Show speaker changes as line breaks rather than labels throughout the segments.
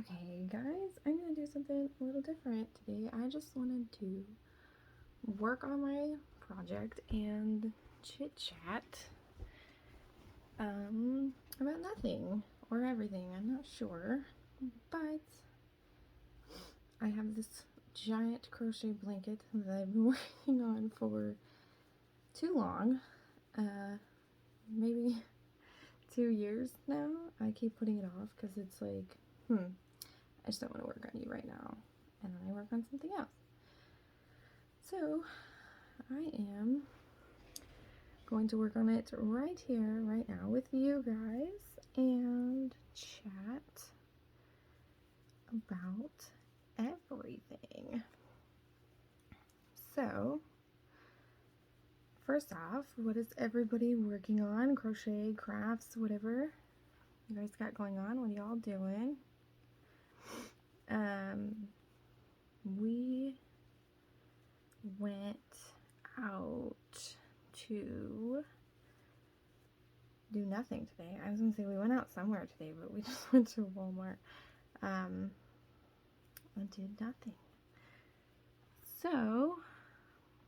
Okay, guys, I'm gonna do something a little different today. I just wanted to work on my project and chit chat about nothing or everything. I'm not sure, but I have this giant crochet blanket that I've been working on for too long, maybe 2 years now. I keep putting it off because it's like, I just don't want to work on you right now, and then I work on something else. So I am going to work on it right here, right now with you guys and chat about everything. So, first off, what is everybody working on? Crochet, crafts, whatever you guys got going on? What are y'all doing? We went out to do nothing today. I was gonna say we went out somewhere today, but we just went to Walmart and did nothing. So,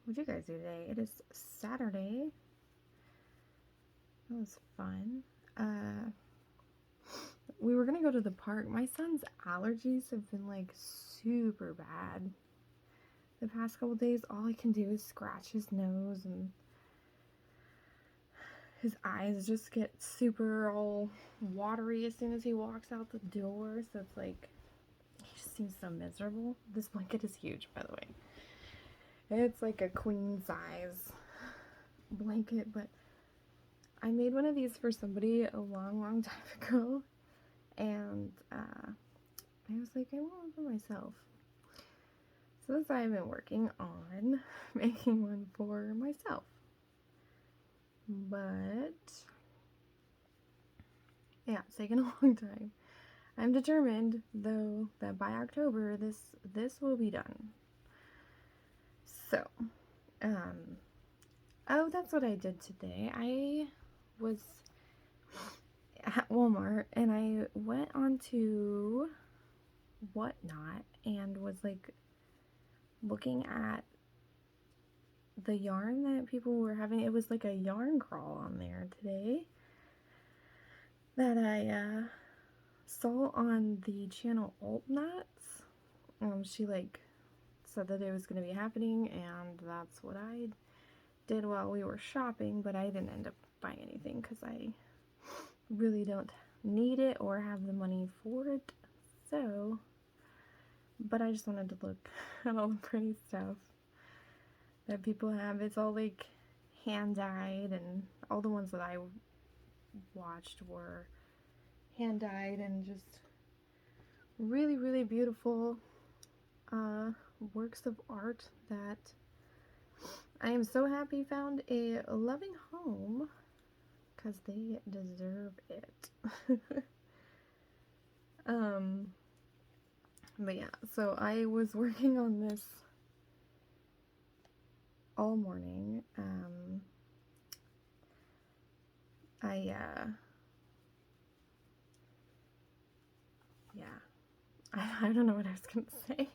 what did you guys do today? It is Saturday. That was fun. We were gonna go to the park. My son's allergies have been like super bad the past couple days. All I can do is scratch his nose, and his eyes just get super all watery as soon as he walks out the door. So it's like, he just seems so miserable. This blanket is huge, by the way. It's like a queen size blanket, but I made one of these for somebody a long time ago, and I was like, I want one for myself. So that's why I've been working on making one for myself. But yeah, it's taken a long time. I'm determined, though, that by October this will be done. So, oh, that's what I did today. I was at Walmart and I went onto Whatnot and was like looking at the yarn that people were having. It was like a yarn crawl on there today that I saw on the channel Alt Nuts. She like said that it was going to be happening, and that's what I did while we were shopping, but I didn't end up buying anything because I really don't need it or have the money for it. So, but I just wanted to look at all the pretty stuff that people have. It's all like hand dyed, and all the ones that I watched were hand dyed and just really beautiful works of art that I am so happy found a loving home, because they deserve it. But yeah, so I was working on this all morning. I don't know what I was gonna say.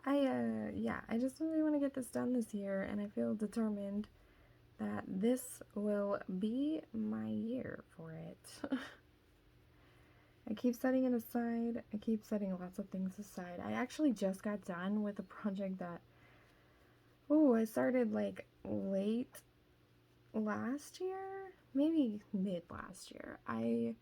I just really want to get this done this year, and I feel determined that this will be my year for it. I keep setting it aside. I keep setting lots of things aside. I actually just got done with a project that, I started like late last year, maybe mid last year. I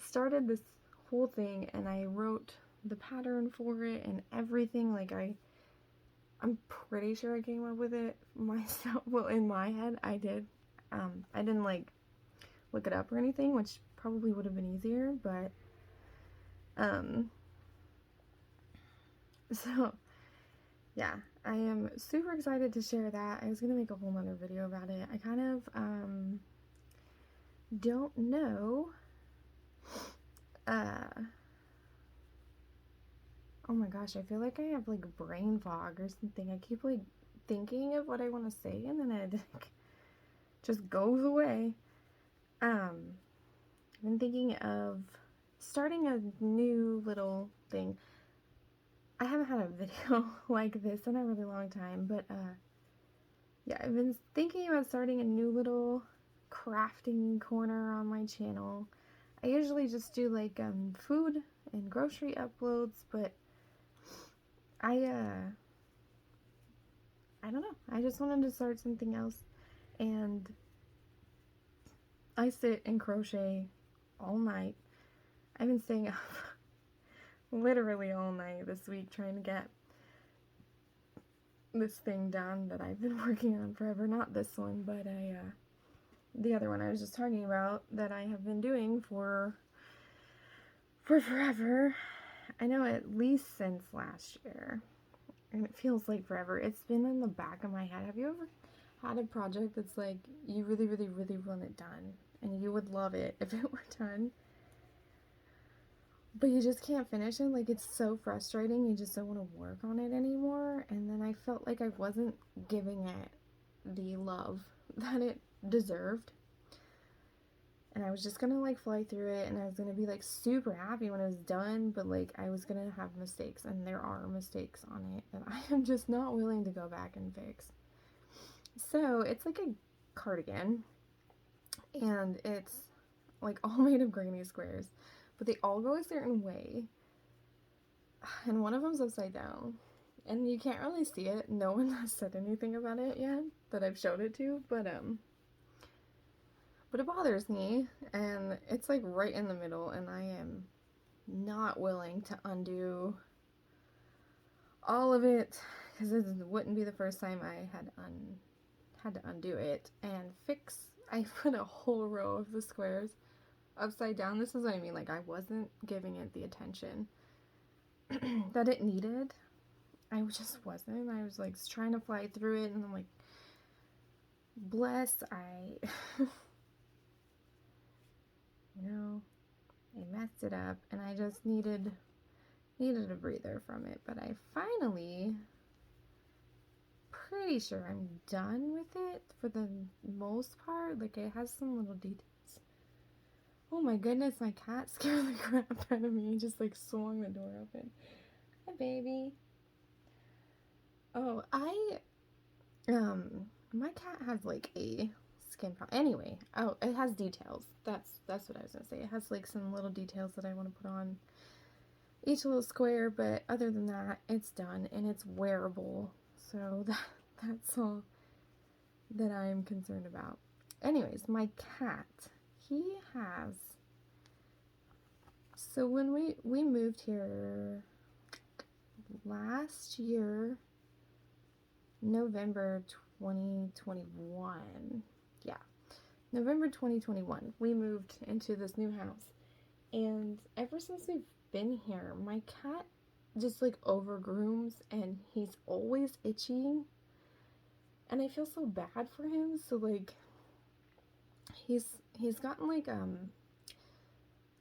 started this whole thing and I wrote the pattern for it and everything. Like I'm pretty sure I came up with it myself. Well, in my head, I did. I didn't like look it up or anything, which probably would have been easier, but so yeah, I am super excited to share that. I was gonna make a whole nother video about it. I kind of don't know. Oh my gosh, I feel like I have like brain fog or something. I keep like thinking of what I want to say and then it just goes away. I've been thinking of starting a new little thing. I haven't had a video like this in a really long time, but yeah, I've been thinking about starting a new little crafting corner on my channel. I usually just do like food and grocery uploads, but I don't know. I just wanted to start something else, and I sit and crochet all night. I've been staying up literally all night this week trying to get this thing done that I've been working on forever. Not this one, but the other one I was just talking about that I have been doing for forever. I know, at least since last year, and it feels like forever. It's been in the back of my head. Have you ever had a project that's like you really, really, really want it done, and you would love it if it were done, but you just can't finish it? Like, it's so frustrating. You just don't want to work on it anymore. And then I felt like I wasn't giving it the love that it deserved. And I was just gonna like fly through it, and I was gonna be like super happy when it was done, but like I was gonna have mistakes, and there are mistakes on it that I am just not willing to go back and fix. So it's like a cardigan, and it's like all made of granny squares, but they all go a certain way, and one of them's upside down, and you can't really see it. No one has said anything about it yet that I've showed it to, but it bothers me, and it's like right in the middle, and I am not willing to undo all of it, because it wouldn't be the first time I had to undo it and fix. I put a whole row of the squares upside down. This is what I mean, like I wasn't giving it the attention that it needed. I just wasn't. I was like trying to fly through it, and I'm like, bless, I you know, I messed it up, and I just needed a breather from it. But I finally, pretty sure I'm done with it for the most part. Like, it has some little details. Oh my goodness, my cat scared the crap out of me. He just like swung the door open. Hi, baby. Oh, my cat has like a skin problem. Anyway, oh, it has details. That's what I was gonna say. It has like some little details that I want to put on each little square, but other than that, it's done, and it's wearable. So that's all that I'm concerned about. Anyways, my cat, he has, so when we moved here last year, November 2021, yeah, November 2021, we moved into this new house, and ever since we've been here, my cat just like overgrooms, and he's always itchy, and I feel so bad for him. So like he's gotten like a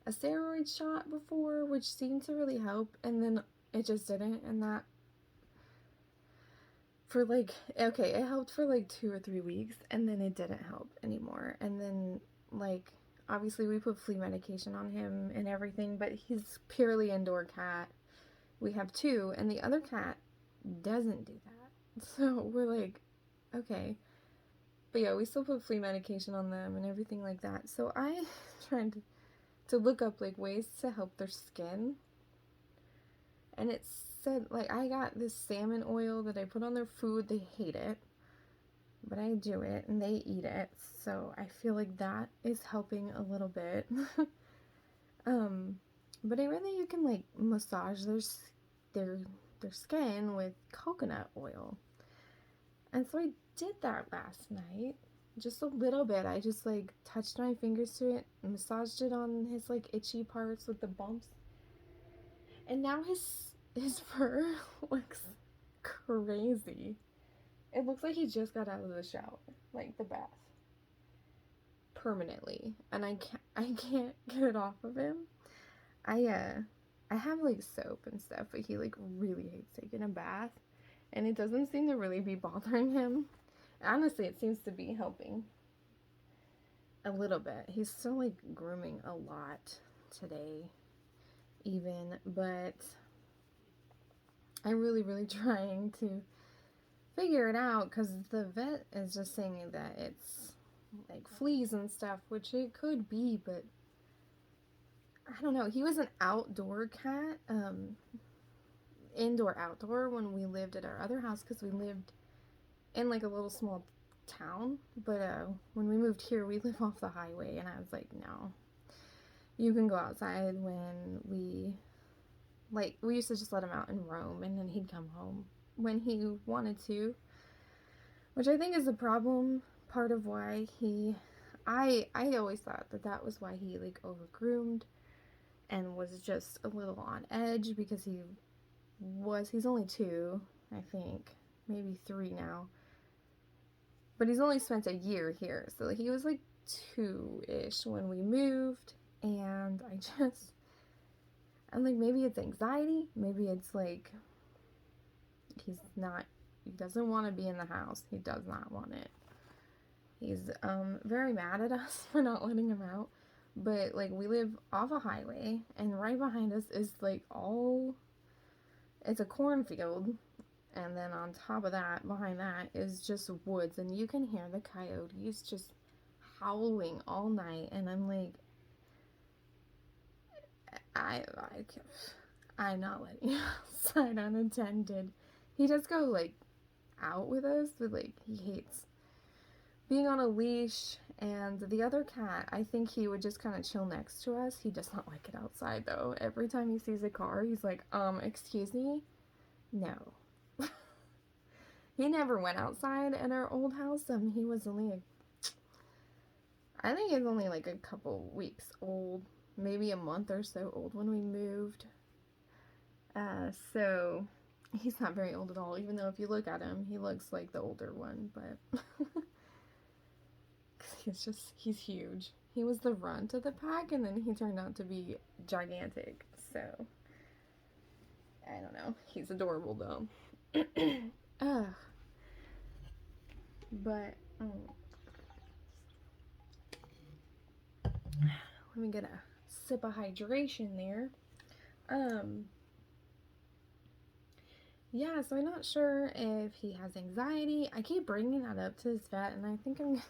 steroid shot before, which seemed to really help, and then it just didn't. And that, for like, okay, it helped for like 2 or 3 weeks, and then it didn't help anymore. And then like obviously we put flea medication on him and everything, but he's purely indoor cat. We have 2, and the other cat doesn't do that. So we're like, okay. But yeah, we still put flea medication on them and everything like that. So I tried to look up like ways to help their skin. And it said, like, I got this salmon oil that I put on their food. They hate it, but I do it and they eat it. So I feel like that is helping a little bit. But I read that you can like massage their skin with coconut oil. And so I did that last night, just a little bit. I just like touched my fingers to it, massaged it on his like itchy parts with the bumps, and now his fur looks crazy. It looks like he just got out of the shower, like the bath, permanently, and I can't get it off of him. I have like soap and stuff, but he like really hates taking a bath, and it doesn't seem to really be bothering him. Honestly, it seems to be helping a little bit. He's still like grooming a lot today, even, but I'm really trying to figure it out because the vet is just saying that it's like fleas and stuff, which it could be, but I don't know. He was an outdoor cat, indoor outdoor when we lived at our other house because we lived in like a little small town, but when we moved here we live off the highway, and I was like, no, you can go outside. When we used to just let him out and roam, and then he'd come home when he wanted to, which I think is the problem, part of why I always thought that was why he like overgroomed and was just a little on edge, because he's only 2, I think, maybe 3 now, but he's only spent a year here, so he was like 2-ish when we moved, and I'm like, maybe it's anxiety, maybe it's like he doesn't want to be in the house, he does not want it. He's very mad at us for not letting him out, but like we live off a highway, and right behind us is like it's a cornfield, and then on top of that, behind that, is just woods, and you can hear the coyotes just howling all night, and I'm like, I'm not letting you outside unattended. He does go like out with us, but like he hates being on a leash. And the other cat, I think he would just kind of chill next to us. He does not like it outside though. Every time he sees a car, he's like, excuse me? No. He never went outside at our old house. He was I think he's only like a couple weeks old, maybe a month or so old when we moved. So he's not very old at all, even though if you look at him, he looks like the older one, but he's huge. He was the runt of the pack, and then he turned out to be gigantic, so I don't know. He's adorable though. But let me get a sip of hydration there. Yeah, so I'm not sure if he has anxiety. I keep bringing that up to his vet, and I think I'm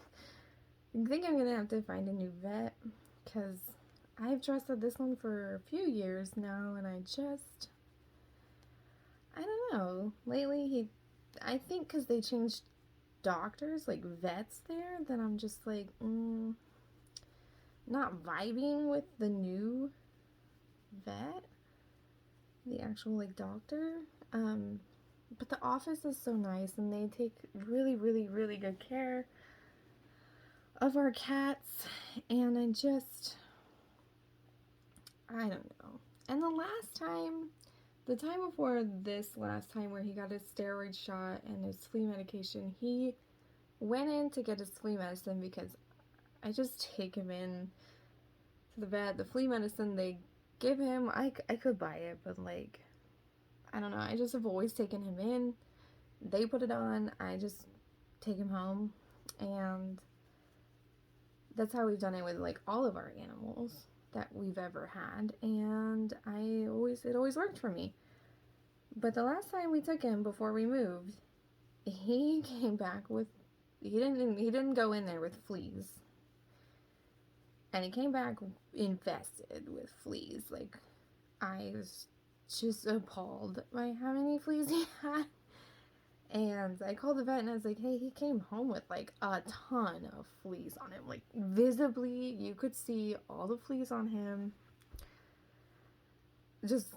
gonna have to find a new vet, because I've trusted this one for a few years now, and I don't know. Lately, I think because they changed doctors, like vets there, that I'm just like, not vibing with the new vet, the actual like doctor. But the office is so nice, and they take really good care of our cats, and I don't know. And the time before this last time, where he got his steroid shot and his flea medication, he went in to get his flea medicine, because I just take him in to the vet. The flea medicine they give him, I could buy it, but like, I don't know, I just have always taken him in. They put it on, I just take him home, and that's how we've done it with like all of our animals that we've ever had, and it always worked for me. But the last time we took him before we moved, he came back with, he didn't go in there with fleas, and he came back infested with fleas. Like, I was just appalled by how many fleas he had. And I called the vet, and I was like, hey, he came home with like a ton of fleas on him. Like, visibly, you could see all the fleas on him just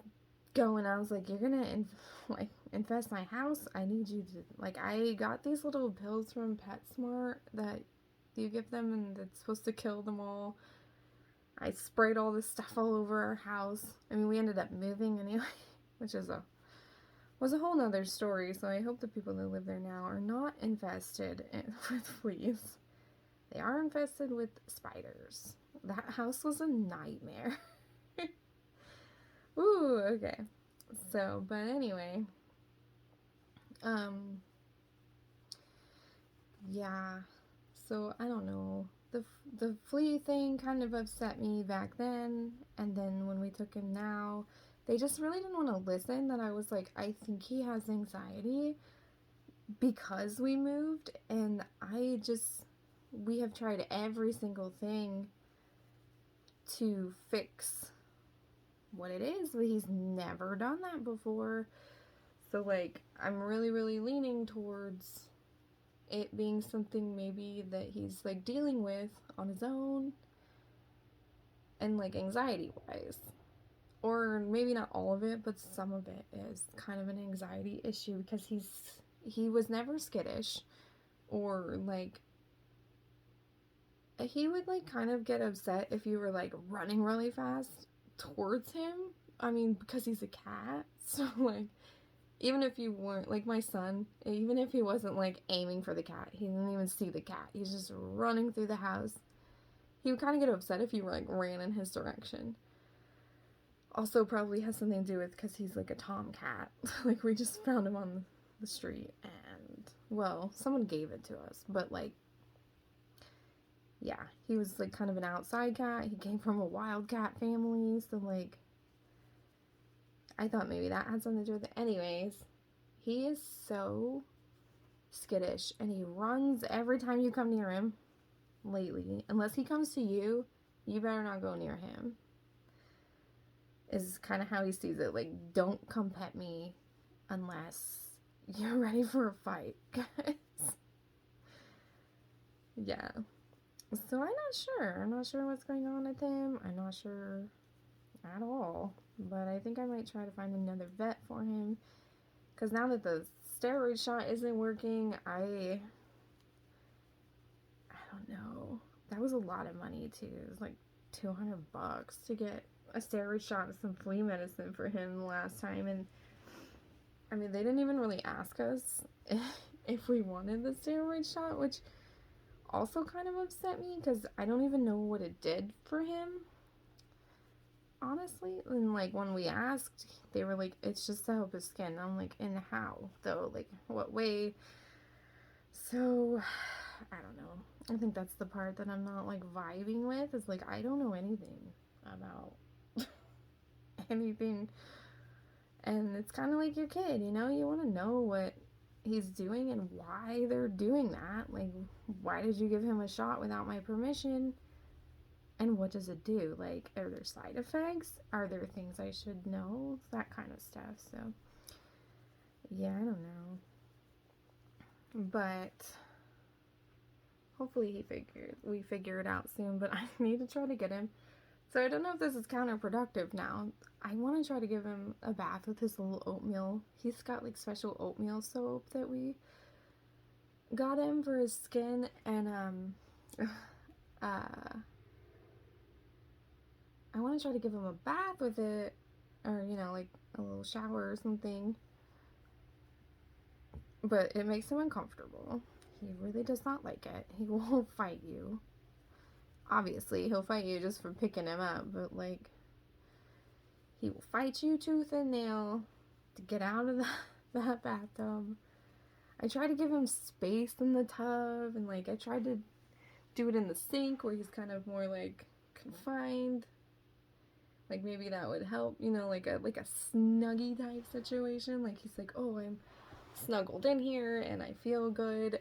going. I was like, you're gonna infest my house? I need you to, like, I got these little pills from PetSmart that you give them, and it's supposed to kill them all. I sprayed all this stuff all over our house. I mean, we ended up moving anyway, which was a whole nother story. So I hope the people that live there now are not infested with fleas. They are infested with spiders. That house was a nightmare. Ooh, okay. So, but anyway, yeah. So I don't know. the flea thing kind of upset me back then, and then when we took him now, they just really didn't want to listen that I was like, I think he has anxiety because we moved, and we have tried every single thing to fix what it is, but he's never done that before. So, like, I'm really, really leaning towards it being something maybe that he's, like, dealing with on his own, and, like, anxiety-wise. Or maybe not all of it, but some of it is kind of an anxiety issue, because he was never skittish, or, like, he would, like, kind of get upset if you were, like, running really fast towards him. I mean, because he's a cat, so, like, even if you weren't, like my son, even if he wasn't, like, aiming for the cat, he didn't even see the cat, he's just running through the house, he would kind of get upset if you, like, ran in his direction. Also probably has something to do with because he's, like, a tomcat. Like, we just found him on the street, and, well, someone gave it to us, but, like, yeah, he was, like, kind of an outside cat. He came from a wild cat family, so, like, I thought maybe that had something to do with it. Anyways, he is so skittish, and he runs every time you come near him lately. Unless he comes to you, you better not go near him, is kind of how he sees it. Like, don't come pet me unless you're ready for a fight, guys. Yeah. So I'm not sure what's going on with him. I'm not sure at all. But I think I might try to find another vet for him. Because now that the steroid shot isn't working, I don't know. That was a lot of money, too. It was like $200 to get a steroid shot and some flea medicine for him the last time. And, I mean, they didn't even really ask us if we wanted the steroid shot, which also kind of upset me, because I don't even know what it did for him, honestly. And, like, when we asked, they were like, it's just to help his skin. I'm like, and how, though? Like, what way? So, I don't know. I think that's the part that I'm not, like, vibing with, is, like, I don't know anything about anything. And it's kind of like your kid, you know? You want to know what he's doing and why they're doing that. Like, why did you give him a shot without my permission? And what does it do? Like, are there side effects? Are there things I should know? That kind of stuff. So, yeah, I don't know. But hopefully we figure it out soon. But I need to try to get him. So I don't know if this is counterproductive now. I want to try to give him a bath with his little oatmeal. He's got, like, special oatmeal soap that we got him for his skin, and I want to try to give him a bath with it, or, you know, like a little shower or something, but it makes him uncomfortable. He really does not like it. He will fight you. Obviously, he'll fight you just for picking him up, but, like, he will fight you tooth and nail to get out of that bathtub. I try to give him space in the tub, and, like, I tried to do it in the sink where he's kind of more, like, confined. Like, maybe that would help, you know, like a snuggie type situation. Like, he's like, oh, I'm snuggled in here and I feel good.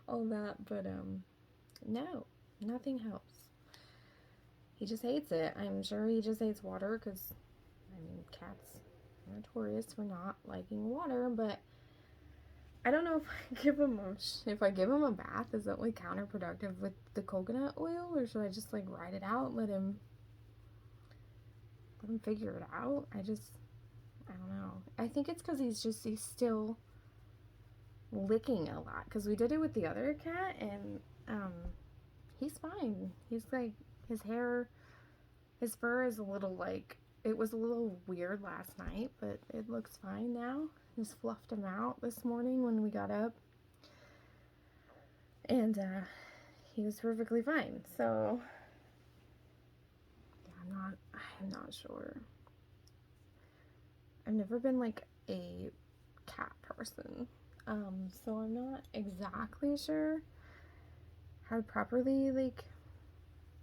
All that, but no, nothing helps. He just hates it. I'm sure he just hates water, because, I mean, cats are notorious for not liking water. But I don't know if I give him a bath, is that, like, counterproductive with the coconut oil, or should I just, like, ride it out and let him figure it out? I don't know. I think it's because he's still licking a lot, because we did it with the other cat, and he's fine. He's, like, his fur is a little, like, it was a little weird last night, but it looks fine now. Just fluffed him out this morning when we got up, and he was perfectly fine. So yeah, I'm not sure. I've never been, like, a cat person, so I'm not exactly sure how to properly like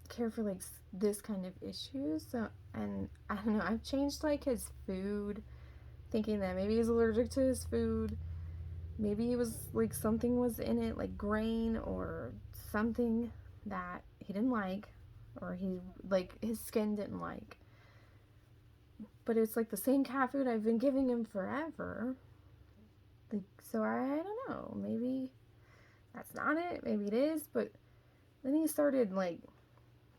care for like this kind of issues. So, and I don't know, I've changed like his food, thinking that maybe he's allergic to his food. Maybe it was like something was in it, like grain or something that he didn't like, or he like his skin didn't like. But it's like the same cat food I've been giving him forever. Like, so I don't know. Maybe that's not it. Maybe it is. But then he started like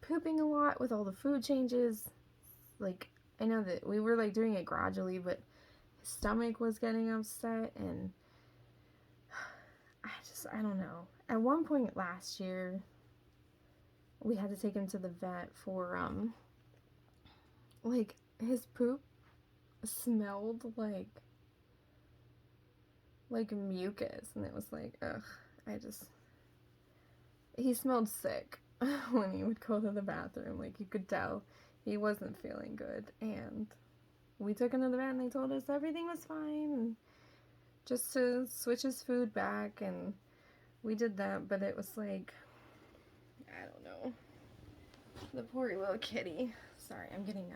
pooping a lot with all the food changes. Like, I know that we were like doing it gradually, but his stomach was getting upset, and I don't know. At one point last year, we had to take him to the vet for like his poop smelled like mucus, and it was like, ugh. He smelled sick when he would go to the bathroom. Like, you could tell he wasn't feeling good. And we took him to the vet, and they told us everything was fine, and just to switch his food back, and we did that. But it was like, I don't know, the poor little kitty. Sorry, I'm getting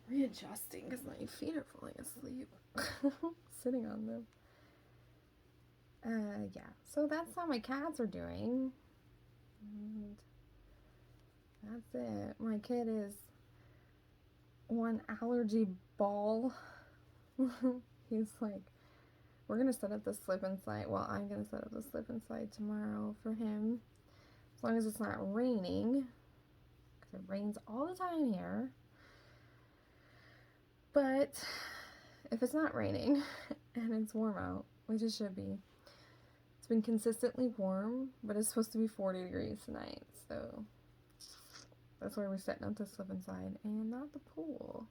readjusting because my feet are falling asleep sitting on them. Yeah, so that's how my cats are doing, and that's it. My kid is one allergy ball. He's like, we're gonna set up the slip and slide. Well, I'm gonna set up the slip and slide tomorrow for him, as long as it's not raining, because it rains all the time here. But if it's not raining and it's warm out, which it should be, it's been consistently warm, but it's supposed to be 40 degrees tonight, so that's why we're setting up the slip and slide and not the pool.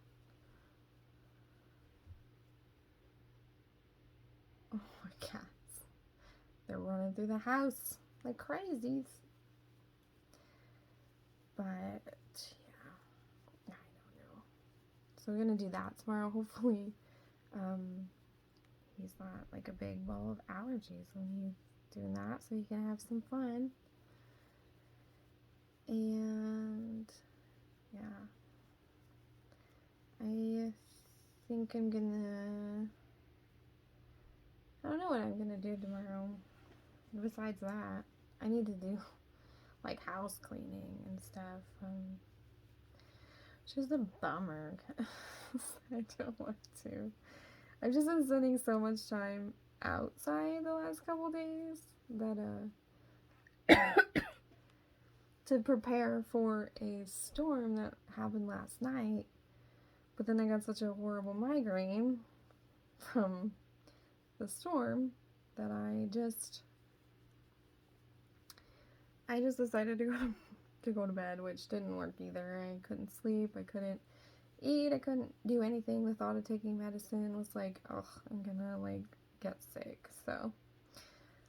Oh, my cats. They're running through the house like crazies. But, yeah, I don't know. So we're going to do that tomorrow, hopefully. He's not like a big ball of allergies when he's doing that, so he can have some fun. And yeah, I think I don't know what I'm gonna do tomorrow. Besides that, I need to do like house cleaning and stuff. Which is a bummer. I don't want to. I've just been spending so much time outside the last couple days that to prepare for a storm that happened last night. But then I got such a horrible migraine from the storm that I just decided to go to bed, which didn't work either. I couldn't sleep, I couldn't eat, I couldn't do anything. The thought of taking medicine was like, ugh, I'm gonna like get sick. So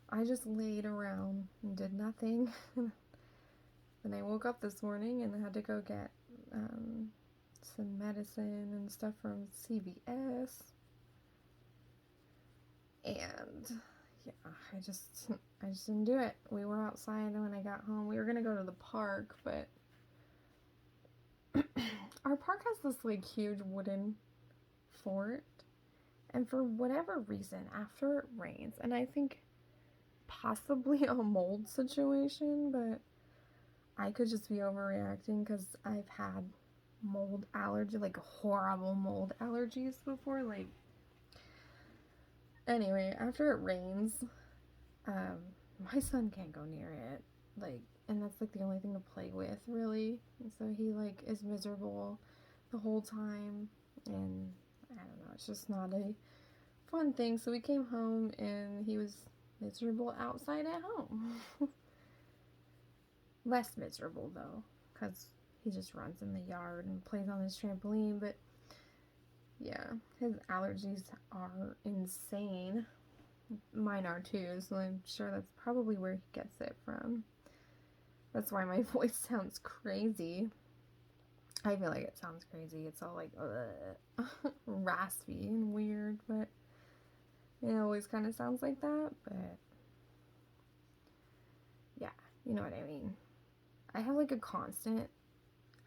I just laid around and did nothing. Then I woke up this morning and I had to go get some medicine and stuff from CVS. And yeah, I just didn't do it. We were outside, and when I got home, we were gonna go to the park, but our park has this like huge wooden fort, and for whatever reason, after it rains, and I think possibly a mold situation, but I could just be overreacting because I've had mold allergy, like horrible mold allergies before. Like, anyway, after it rains, my son can't go near it, like, and that's like the only thing to play with, really. And so he like is miserable the whole time, and I don't know, it's just not a fun thing. So we came home and he was miserable outside at home. Less miserable though, because he just runs in the yard and plays on his trampoline. But yeah, his allergies are insane. Mine are too, so I'm sure that's probably where he gets it from. That's why my voice sounds crazy. I feel like it sounds crazy. It's all like raspy and weird, but it always kind of sounds like that. But yeah, you know what I mean. I have like a constant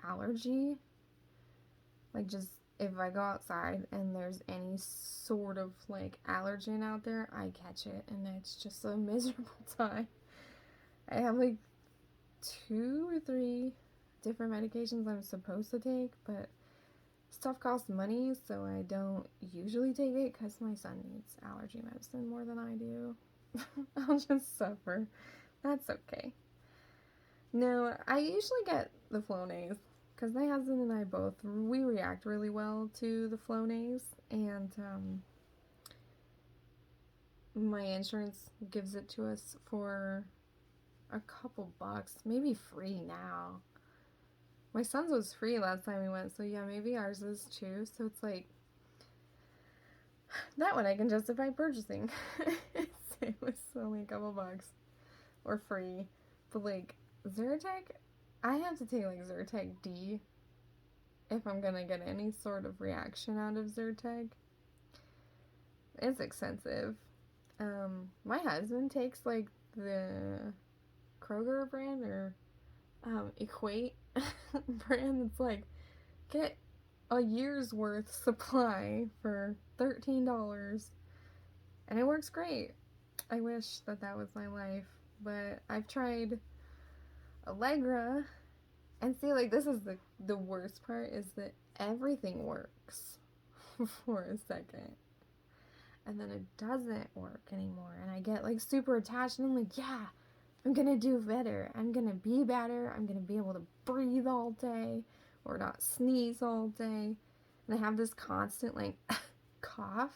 allergy. Like, just if I go outside and there's any sort of like allergen out there, I catch it, and it's just a miserable time. I have like 2 or 3 different medications I'm supposed to take, but stuff costs money, so I don't usually take it because my son needs allergy medicine more than I do. I'll just suffer. That's okay. No, I usually get the Flonase because my husband and I both, we react really well to the Flonase, and my insurance gives it to us for a couple bucks, maybe free now. My son's was free last time we went, so yeah, maybe ours is too. So it's like, that one I can justify purchasing. It was only a couple bucks, or free. But like, Zyrtec, I have to take like Zyrtec D if I'm gonna get any sort of reaction out of Zyrtec. It's expensive. My husband takes like the Kroger brand, or Equate brand. It's like, get a year's worth supply for $13, and it works great. I wish that that was my life, but I've tried Allegra, and see, like, this is the worst part, is that everything works for a second, and then it doesn't work anymore, and I get like super attached, and I'm like, yeah, I'm gonna do better, I'm gonna be better, I'm gonna be able to breathe all day or not sneeze all day. And I have this constant like cough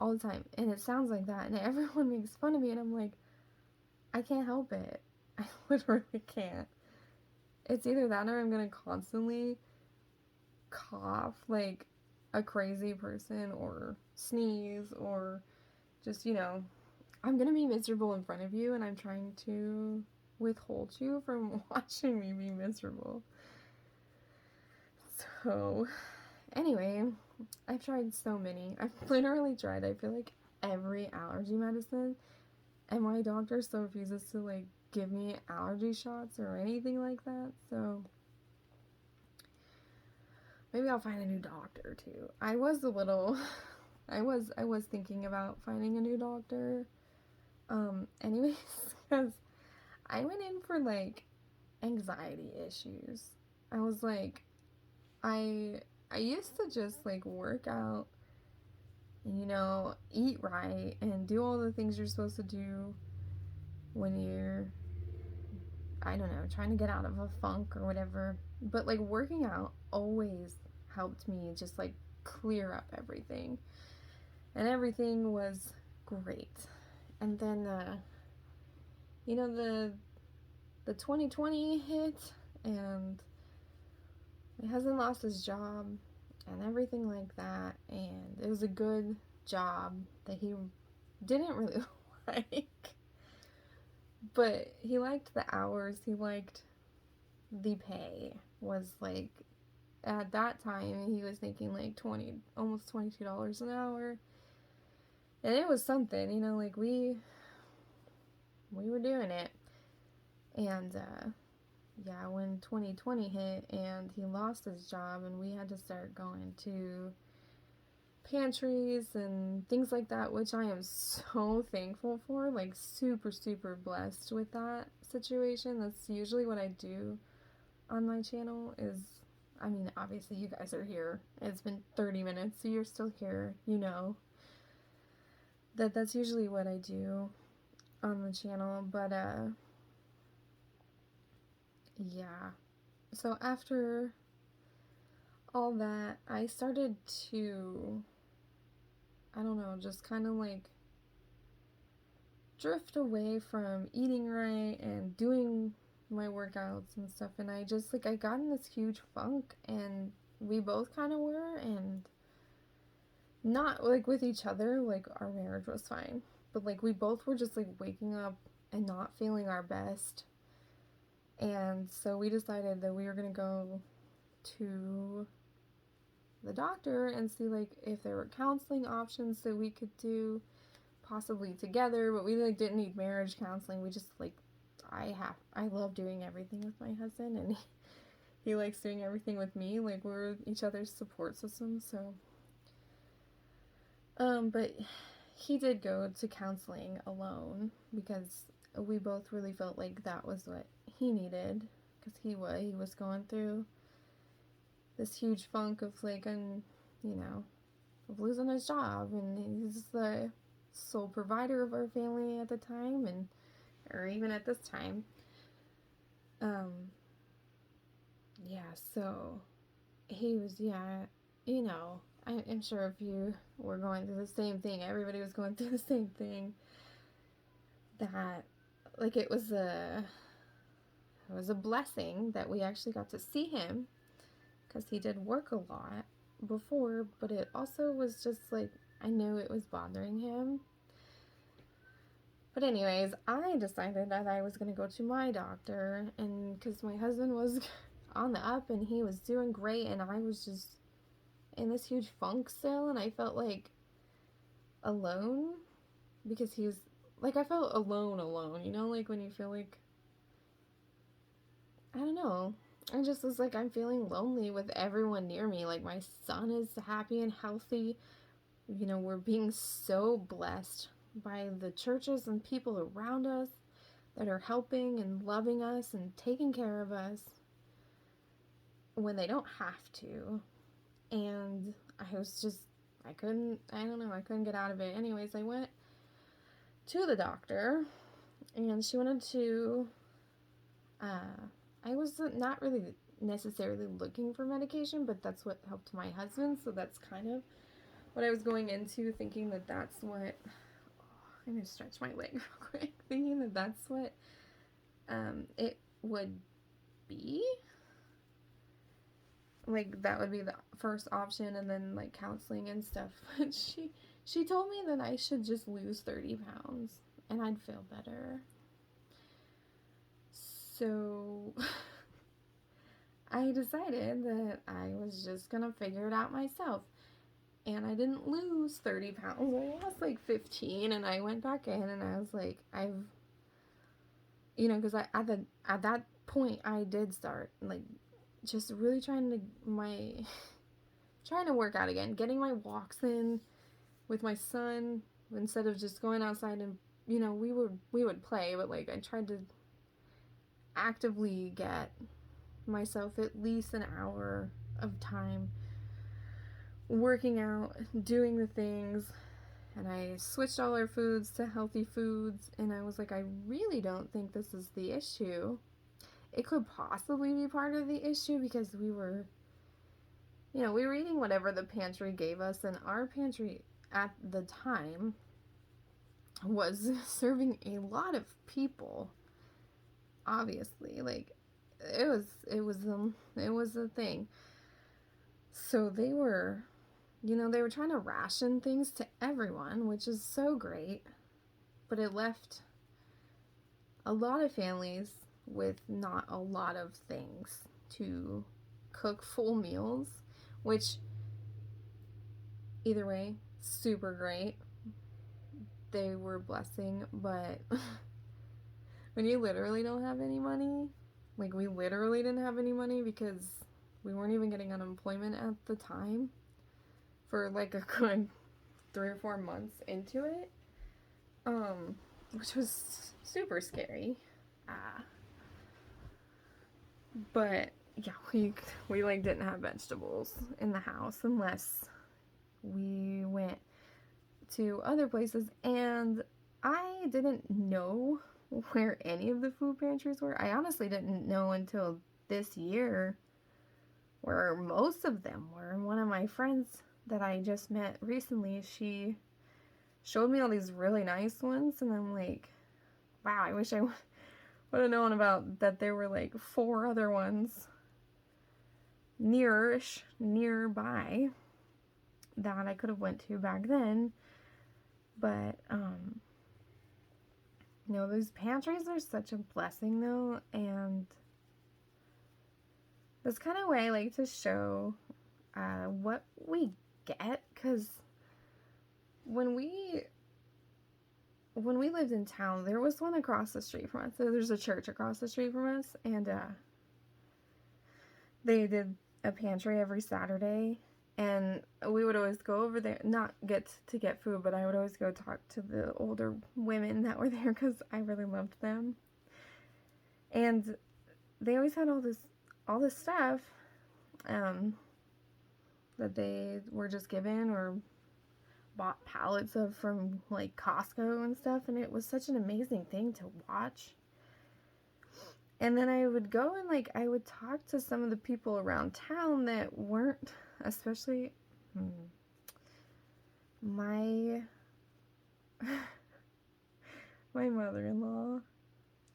all the time, and it sounds like that, and everyone makes fun of me, and I'm like, I can't help it. I literally can't. It's either that, or I'm gonna constantly cough like a crazy person, or sneeze, or just, you know, I'm gonna be miserable in front of you, and I'm trying to withhold you from watching me be miserable. So, anyway, I've tried so many. I've literally tried, I feel like, every allergy medicine, and my doctor still refuses to like give me allergy shots or anything like that. So maybe I'll find a new doctor too. I was thinking about finding a new doctor. Anyways, because I went in for like anxiety issues. I was like, I used to just like work out and, you know, eat right and do all the things you're supposed to do when you're, I don't know, trying to get out of a funk or whatever. But like, working out always helped me just like clear up everything, and everything was great. And then you know, the 2020 hit, and my husband lost his job and everything like that, and it was a good job that he didn't really like, but he liked the hours, he liked the pay. Was like, at that time he was making like almost $22 an hour, and it was something, you know, like we were doing it. And yeah, when 2020 hit and he lost his job, and we had to start going to pantries and things like that, which I am so thankful for, like super, super blessed with that situation. That's usually what I do on my channel is, I mean, obviously you guys are here. It's been 30 minutes, so you're still here, you know. That's usually what I do on the channel, but yeah. So after all that, I started to, I don't know, just kind of like drift away from eating right and doing my workouts and stuff, and I just like, I got in this huge funk, and we both kind of were, and not like with each other, like our marriage was fine, but like we both were just like waking up and not feeling our best. And so we decided that we were gonna go to the doctor and see like if there were counseling options that we could do possibly together, but we like didn't need marriage counseling. We just like, I love doing everything with my husband, and he likes doing everything with me. Like, we're each other's support system. So but he did go to counseling alone because we both really felt like that was what he needed, because he was going through this huge funk of like, you know, of losing his job, and he's the sole provider of our family at the time, and or even at this time. Yeah, so he was, yeah, you know, I'm sure if you were going through the same thing, everybody was going through the same thing, that like it was a blessing that we actually got to see him, because he did work a lot before, but it also was just like, I knew it was bothering him. But anyways, I decided that I was going to go to my doctor, and because my husband was on the up and he was doing great, and I was just in this huge funk still, and I felt like alone, because he was like, I felt alone, you know, like when you feel like, I don't know, I just was like, I'm feeling lonely with everyone near me. Like, my son is happy and healthy, you know, we're being so blessed by the churches and people around us that are helping and loving us and taking care of us when they don't have to. And I was just, I couldn't get out of it. Anyways, I went to the doctor, and she wanted to, I was not really necessarily looking for medication, but that's what helped my husband, so that's kind of what I was going into, thinking that that's what, I'm going to stretch my leg real quick, thinking that that's what it would be. Like, that would be the first option, and then, like, counseling and stuff. But she told me that I should just lose 30 pounds, and I'd feel better. So I decided that I was just going to figure it out myself. And I didn't lose 30 pounds. I lost like 15, and I went back in, and I was like, you know, because at that point I did start like just really trying to work out again, getting my walks in with my son, instead of just going outside and, you know, we would play, but like, I tried to actively get myself at least an hour of time working out, doing the things. And I switched all our foods to healthy foods, and I was like, I really don't think this is the issue. It could possibly be part of the issue, because we were eating whatever the pantry gave us, and our pantry at the time was serving a lot of people. Obviously, like, it was a thing. So they were trying to ration things to everyone, which is so great, but it left a lot of families with not a lot of things to cook full meals, which, either way, super great. They were a blessing, but when you literally don't have any money, like, we literally didn't have any money because we weren't even getting unemployment at the time for like a good 3 or 4 months into it, which was super scary. But yeah, we like didn't have vegetables in the house unless we went to other places, and I didn't know where any of the food pantries were. I honestly didn't know until this year where most of them were. And one of my friends that I just met recently, she showed me all these really nice ones, and I'm like, wow, I wish I would have known about that. There were like 4 other ones nearby that I could have went to back then. But those pantries are such a blessing though, and that's kind of way I like to show what we get, because when we when we lived in town, there was one across the street from us. So there's a church across the street from us, and they did a pantry every Saturday, and we would always go over there, not get food, but I would always go talk to the older women that were there because I really loved them. And they always had all this stuff that they were just given or bought pallets of from like Costco and stuff, and it was such an amazing thing to watch. And then I would go and like I would talk to some of the people around town that weren't, especially my my mother-in-law.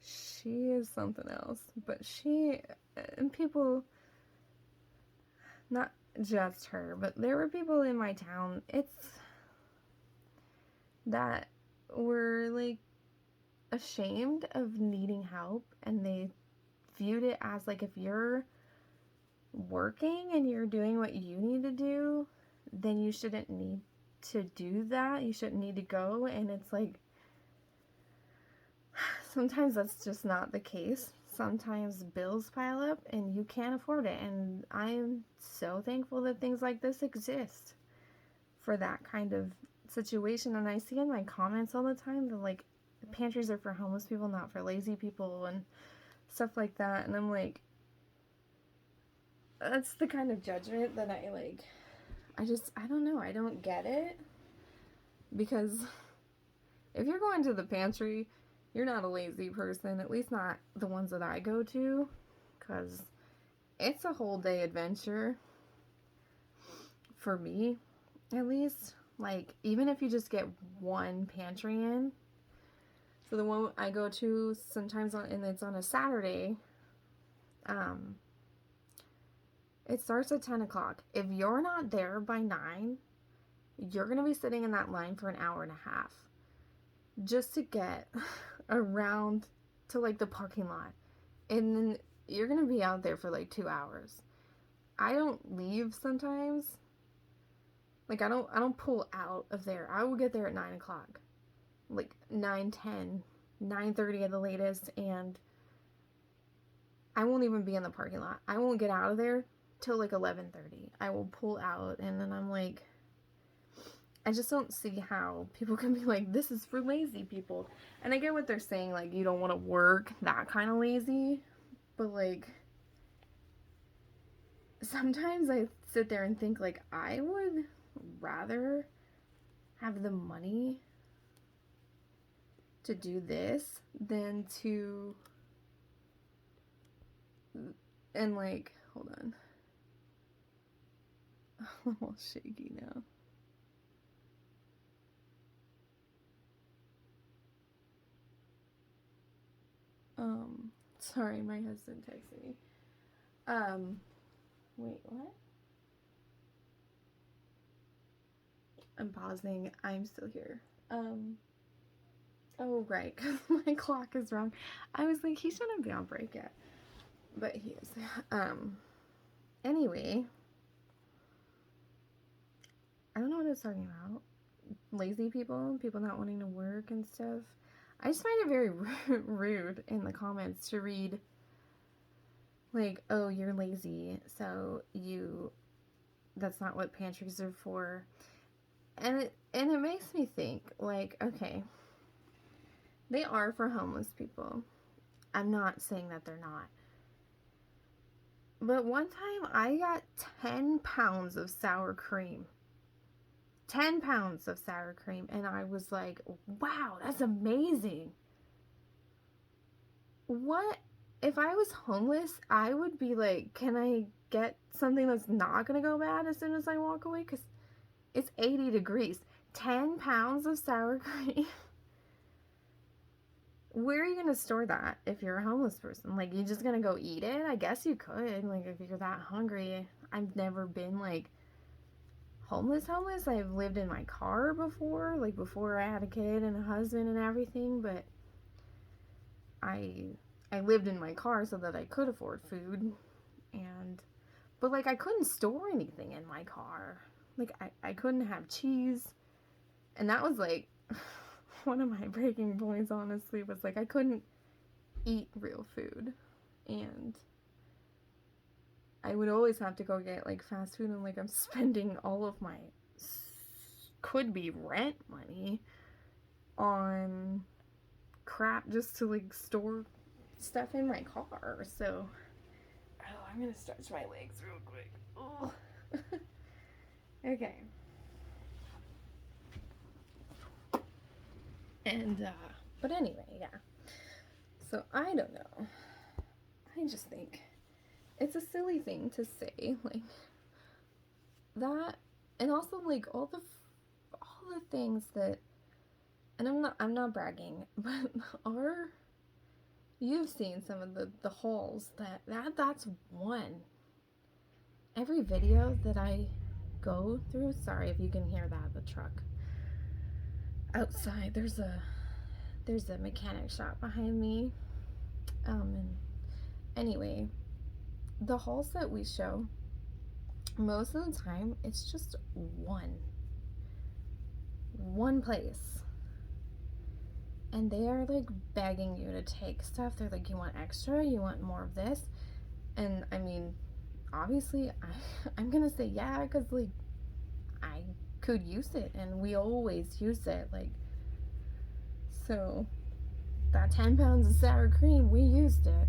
She is something else, but she and people, not just her, but there were people in my town that were like ashamed of needing help, and they viewed it as like if you're working and you're doing what you need to do, then you shouldn't need to do that. You shouldn't need to go. And it's like sometimes that's just not the case. Sometimes bills pile up and you can't afford it. And I am so thankful that things like this exist for that kind of situation. And I see in my comments all the time that like pantries are for homeless people, not for lazy people and stuff like that. And I'm like, that's the kind of judgment that I don't know. I don't get it. Because if you're going to the pantry, you're not a lazy person, at least not the ones that I go to, because it's a whole day adventure for me, at least. Like, even if you just get one pantry in, so the one I go to sometimes and it's on a Saturday, it starts at 10 o'clock. If you're not there by 9, you're going to be sitting in that line for an hour and a half just to get around to like the parking lot, and then you're gonna be out there for like 2 hours. I don't leave sometimes, like I don't pull out of there. I will get there at 9 o'clock, like 9:10, 9:30 at the latest, and I won't even be in the parking lot. I won't get out of there till like 11:30. I will pull out, and then I'm like, I just don't see how people can be like, this is for lazy people. And I get what they're saying, like, you don't want to work, that kind of lazy. But, like, sometimes I sit there and think, like, I would rather have the money to do this than to, and, like, hold on. I'm all shaky now. Sorry, my husband texted me. Wait, what? I'm pausing. I'm still here. Oh, right, because my clock is wrong. I was like, he shouldn't be on break yet. But he is. Anyway. I don't know what I was talking about. Lazy people, people not wanting to work and stuff. I just find it very rude in the comments to read, like, oh, you're lazy, so that's not what pantries are for. And it makes me think, like, okay, they are for homeless people. I'm not saying that they're not. But one time I got 10 pounds of sour cream. 10 pounds of sour cream, and I was like, wow, that's amazing. What if I was homeless? I would be like, can I get something that's not gonna go bad as soon as I walk away? Because it's 80 degrees. 10 pounds of sour cream. Where are you gonna store that if you're a homeless person? Like, you just gonna go eat it? I guess you could, like, if you're that hungry. I've never been like homeless. I've lived in my car before, like before I had a kid and a husband and everything, but I lived in my car so that I could afford food, but like I couldn't store anything in my car. Like I couldn't have cheese, and that was like one of my breaking points, honestly, was like I couldn't eat real food, and I would always have to go get like fast food, and like I'm spending all of my could be rent money on crap just to like store stuff in my car. So, oh, I'm gonna stretch my legs real quick. Oh. Okay. And but anyway, yeah. So I don't know. I just think it's a silly thing to say, like that, and also like all the things that, and I'm not bragging, but you've seen some of the hauls that's one. Every video that I go through, sorry if you can hear that, the truck outside, there's a mechanic shop behind me. And anyway, the hauls that we show, most of the time it's just one place, and they are like begging you to take stuff. They're like, you want extra, you want more of this, and I mean, obviously I'm gonna say yeah, because like I could use it, and we always use it. Like, so that 10 pounds of sour cream, we used it.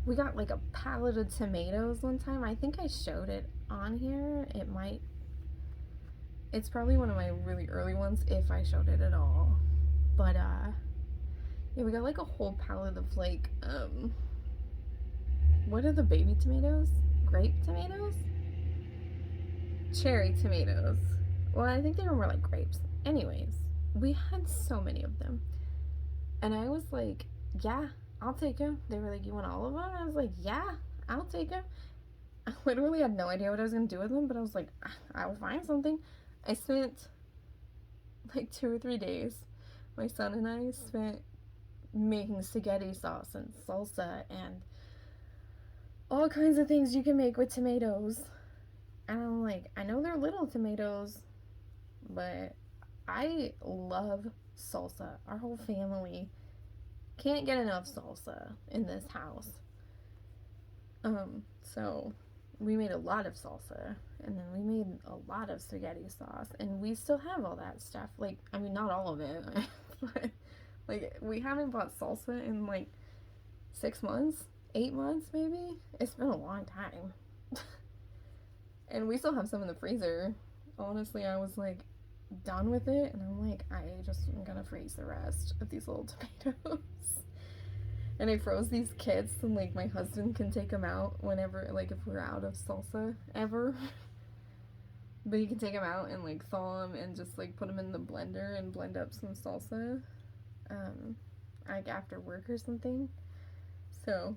We got like a pallet of tomatoes one time. I think I showed it on here. It's probably one of my really early ones, if I showed it at all. But yeah, we got like a whole pallet of like what are the baby tomatoes? Grape tomatoes? Cherry tomatoes. Well, I think they were more like grapes. Anyways, we had so many of them, and I was like, yeah, I'll take them. They were like, you want all of them? I was like, yeah, I'll take them. I literally had no idea what I was gonna do with them, but I was like, I'll find something. I spent like 2 or 3 days, my son and I spent making spaghetti sauce and salsa and all kinds of things you can make with tomatoes. And I'm like, I know they're little tomatoes, but I love salsa. Our whole family can't get enough salsa in this house. So we made a lot of salsa, and then we made a lot of spaghetti sauce, and we still have all that stuff. Like, I mean, not all of it, but like, we haven't bought salsa in like 6 months, 8 months maybe. It's been a long time. And we still have some in the freezer. Honestly, I was like done with it, and I'm like, I just am gonna freeze the rest of these little tomatoes. And I froze these kits, and like my husband can take them out whenever, like if we're out of salsa ever. But he can take them out and like thaw them and just like put them in the blender and blend up some salsa, like after work or something. So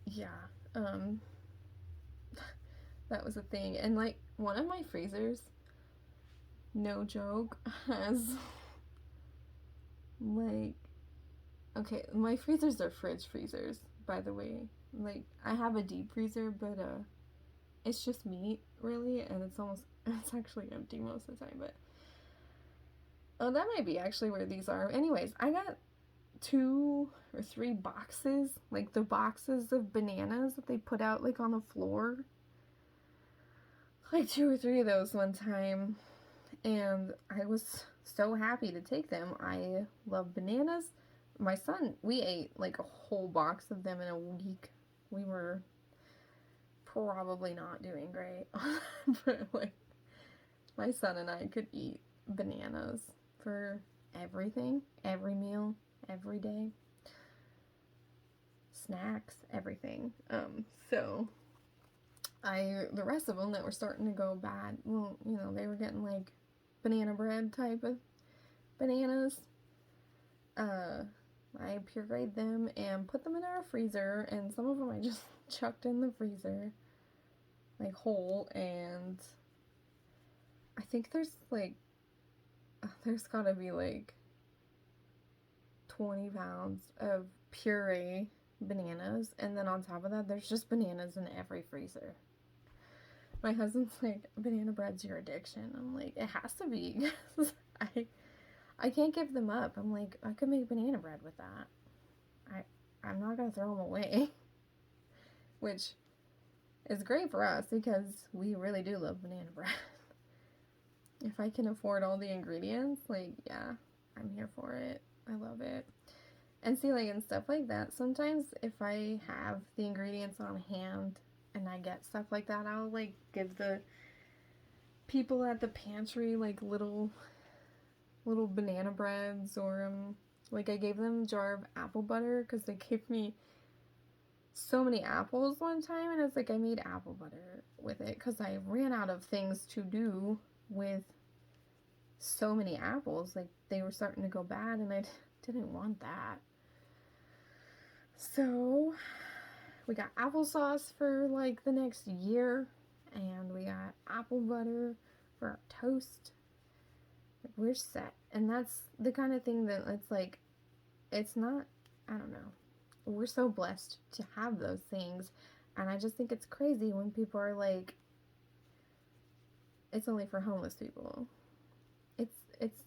yeah, that was a thing. And like one of my freezers, no joke, has like, okay, my freezers are fridge freezers, by the way. Like, I have a deep freezer, but it's just meat, really, and it's actually empty most of the time, but oh, that might be actually where these are. Anyways, I got 2 or 3 boxes, like the boxes of bananas that they put out like on the floor. Like 2 or 3 of those one time, and I was so happy to take them. I love bananas. My son, we ate like a whole box of them in a week. We were probably not doing great, but like my son and I could eat bananas for everything, every meal, every day, snacks, everything. So the rest of them that were starting to go bad, well, you know, they were getting like banana bread type of bananas. I pureed them and put them in our freezer, and some of them I just chucked in the freezer, like whole, and I think there's gotta be like 20 pounds of puree bananas, and then on top of that, there's just bananas in every freezer. My husband's like, banana bread's your addiction. I'm like, it has to be, because I can't give them up. I'm like, I could make banana bread with that. I'm not going to throw them away. Which is great for us because we really do love banana bread. If I can afford all the ingredients, like, yeah, I'm here for it. I love it. And see, like, and stuff like that, sometimes if I have the ingredients on hand and I get stuff like that, I'll, like, give the people at the pantry, like, little banana breads, or, like, I gave them a jar of apple butter, because they gave me so many apples one time, and it's like, I made apple butter with it, because I ran out of things to do with so many apples. Like, they were starting to go bad, and I didn't want that. So, we got applesauce for, like, the next year, and we got apple butter for our toast. We're set. And that's the kind of thing that it's like, it's not, I don't know. We're so blessed to have those things. And I just think it's crazy when people are like, it's only for homeless people. It's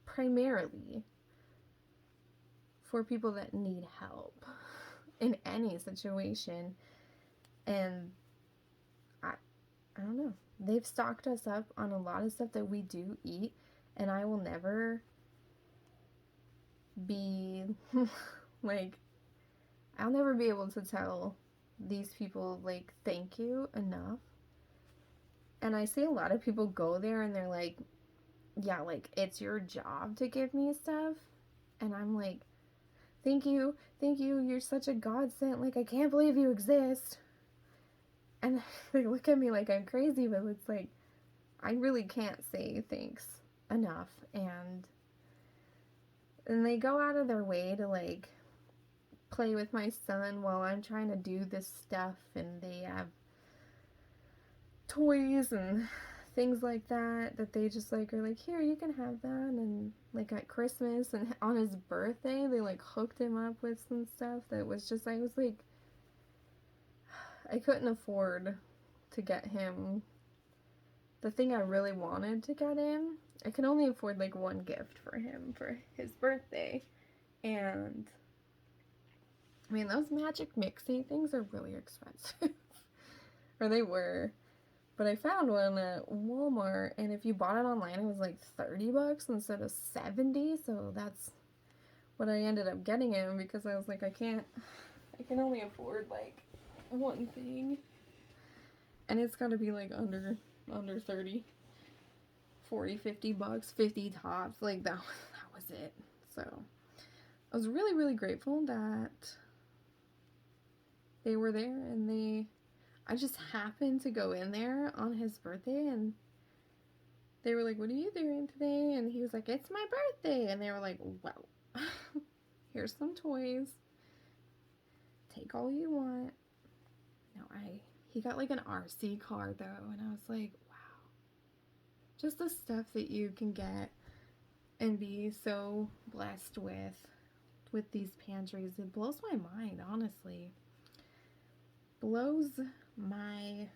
primarily for people that need help in any situation. And I don't know. They've stocked us up on a lot of stuff that we do eat, and I will never be like, I'll never be able to tell these people, like, thank you enough. And I see a lot of people go there and they're like, yeah, like, it's your job to give me stuff. And I'm like, thank you, you're such a godsend, like, I can't believe you exist. And they look at me like I'm crazy, but it's like, I really can't say thanks enough. And they go out of their way to, like, play with my son while I'm trying to do this stuff, and they have toys and things like that they just, like, are like, here, you can have that. And, like, at Christmas and on his birthday, they, like, hooked him up with some stuff that was just, I was like, I couldn't afford to get him the thing I really wanted to get him. I could only afford, like, one gift for him for his birthday. And I mean, those Magic Mixie things are really expensive. Or they were. But I found one at Walmart, and if you bought it online, it was like $30 instead of $70. So that's what I ended up getting him, because I was like, I can only afford, like, one thing. And it's got to be, like, under 30, 40, $50, 50 tops. Like, that was it. So I was really, really grateful that they were there, and I just happened to go in there on his birthday, and they were like, what are you doing today? And he was like, it's my birthday. And they were like, well, here's some toys. Take all you want. No, he got, like, an RC car, though, and I was like, wow. Just the stuff that you can get and be so blessed with these pantries. It blows my mind, honestly. Blows my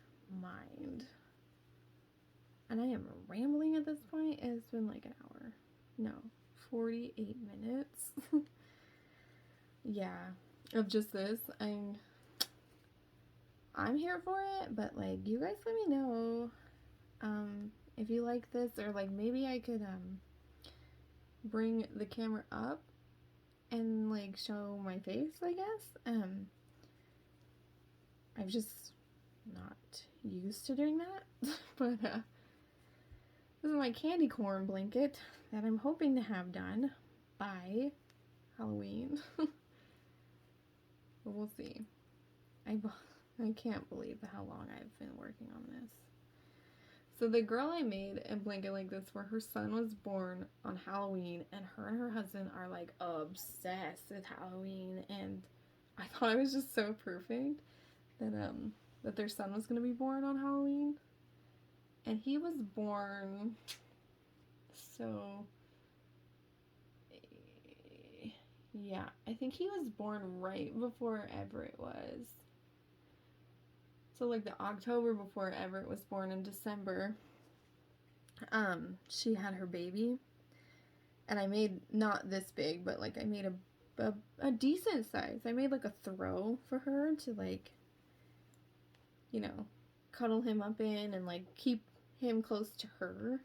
mind. And I am rambling at this point. It's been like an hour. No, 48 minutes. Yeah, of just this. I'm here for it, but, like, you guys let me know if you like this, or, like, maybe I could bring the camera up and, like, show my face, I guess. I'm just not used to doing that. But this is my candy corn blanket that I'm hoping to have done by Halloween. But we'll see. I can't believe how long I've been working on this. So the girl I made a blanket like this for, her son was born on Halloween, and her husband are, like, obsessed with Halloween, and I thought it was just so perfect that their son was going to be born on Halloween. And he was born, so yeah, I think he was born right before Everett was. So, like, the October before Everett was born, in December, she had her baby. And I made not this big, but like I made a decent size. I made like a throw for her to like, you know, cuddle him up in and like keep him close to her,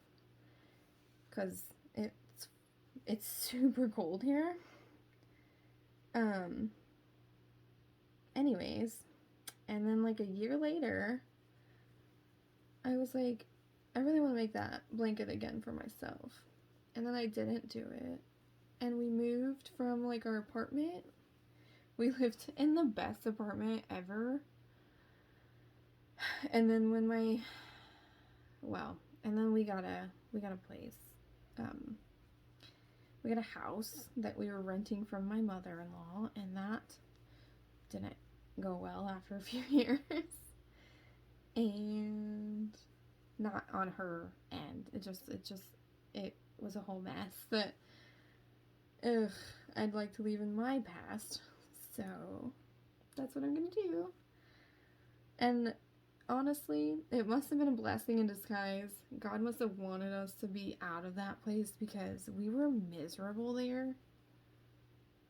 because it's super cold here. Anyways, and then like a year later, I was like, I really want to make that blanket again for myself. And then I didn't do it. And we moved from like our apartment. We lived in the best apartment ever. And then when and then we got a place. We got a house that we were renting from my mother-in-law, and that didn't go well after a few years. And not on her end. It was a whole mess that I'd like to leave in my past. So that's what I'm gonna do. And honestly, it must have been a blessing in disguise. God must have wanted us to be out of that place, because we were miserable there.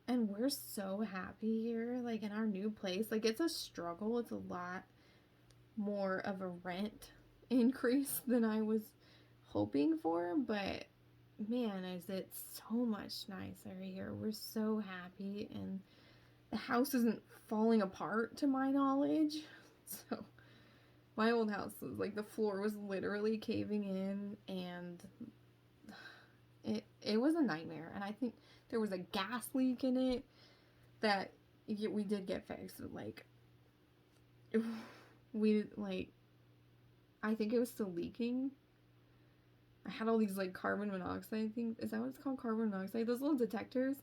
And we're so happy here, like in our new place. Like, it's a struggle. It's a lot more of a rent increase than I was hoping for, but man, is it so much nicer here. We're so happy, and the house isn't falling apart to my knowledge. So my old house was like, the floor was literally caving in, and it was a nightmare. And I think there was a gas leak in it that we did get fixed. Like, I think it was still leaking. I had all these like carbon monoxide things. Is that what it's called? Carbon monoxide? Those little detectors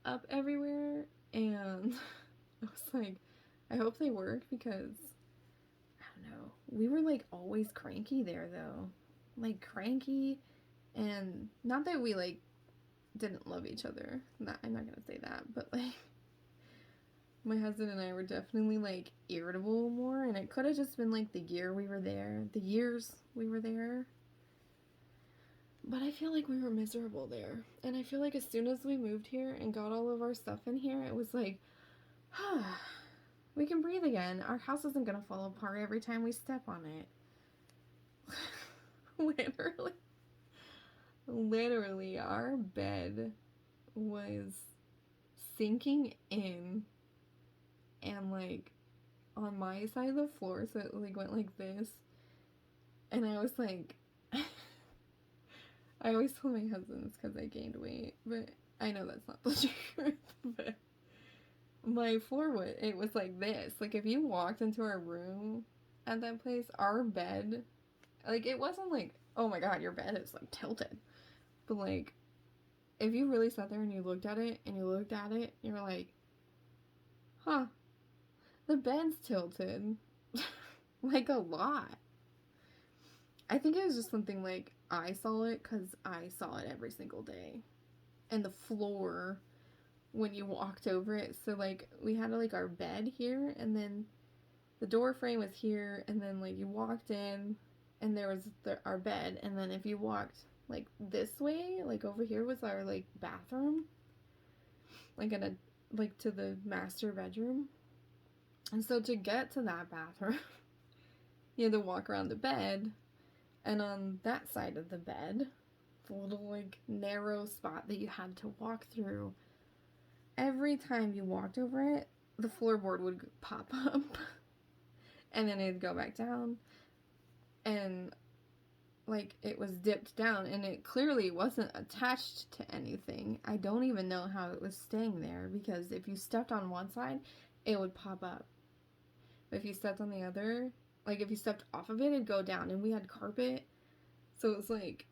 up everywhere. And I was like, I hope they work, because I don't know. We were like always cranky there though. Like cranky, and not that we like didn't love each other. I'm not gonna say that, but like my husband and I were definitely like irritable more, and it could have just been like the years we were there. But I feel like we were miserable there. And I feel like as soon as we moved here and got all of our stuff in here, it was like, we can breathe again. Our house isn't gonna fall apart every time we step on it. Literally, our bed was sinking in, and like on my side of the floor, so it like went like this. And I was like, I always tell my husband it's because I gained weight, but I know that's not the truth. But my floor was like this. Like, if you walked into our room at that place, our bed, like, it wasn't like, oh my god, your bed is like tilted. But like, if you really sat there and you looked at it, you're like, huh, the bed's tilted. Like, a lot. I think it was just something like, I saw it because I saw it every single day. And the floor, when you walked over it, so like, we had like our bed here, and then the door frame was here, and then like you walked in, and there was our bed, and then if you walked like this way, like over here was our like bathroom, like to the master bedroom. And so to get to that bathroom, you had to walk around the bed, and on that side of the bed, the little like narrow spot that you had to walk through, every time you walked over it, the floorboard would pop up, and then it'd go back down, and like it was dipped down, and it clearly wasn't attached to anything. I don't even know how it was staying there, because if you stepped on one side, it would pop up. But if you stepped on the other, like if you stepped off of it, it'd go down. And we had carpet, so it was like,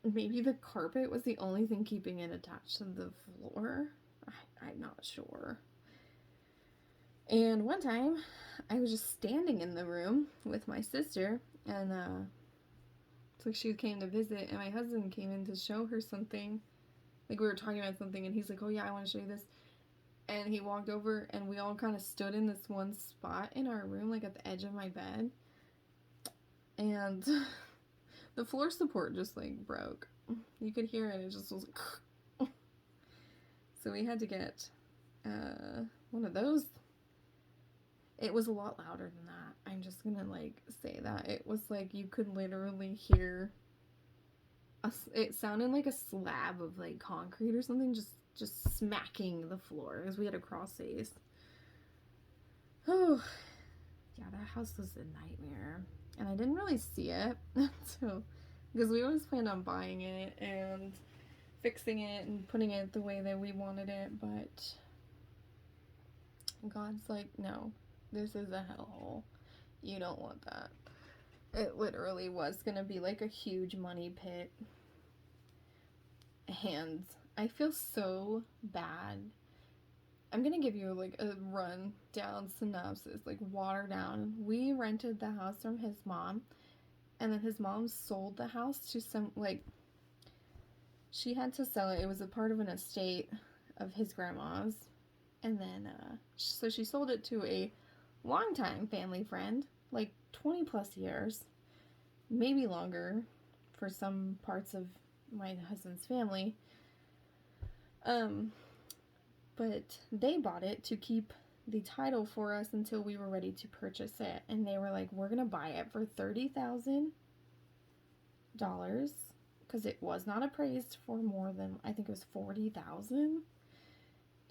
maybe the carpet was the only thing keeping it attached to the floor. I'm not sure. And one time, I was just standing in the room with my sister, and so she came to visit, and my husband came in to show her something. Like, we were talking about something, and he's like, oh yeah, I want to show you this. And he walked over, and we all kind of stood in this one spot in our room, like at the edge of my bed. And The floor support just like broke. You could hear it. It just was like so we had to get one of those. It was a lot louder than that. I'm just gonna like say that. It was like you could literally hear it sounded like a slab of like concrete or something just smacking the floor because we had a cross face. Oh, yeah, that house was a nightmare. And I didn't really see it until, because we always planned on buying it and fixing it and putting it the way that we wanted it, but God's like, no, this is a hellhole. You don't want that. It literally was gonna be like a huge money pit. And I feel so bad. I'm gonna give you like a rundown synopsis, like watered down. We rented the house from his mom, and then his mom sold the house to some, like, she had to sell it. It was a part of an estate of his grandma's, and then so she sold it to a longtime family friend, like 20 plus years, maybe longer for some parts of my husband's family. But they bought it to keep the title for us until we were ready to purchase it. And they were like, we're going to buy it for $30,000 because it was not appraised for more than, I think it was $40,000.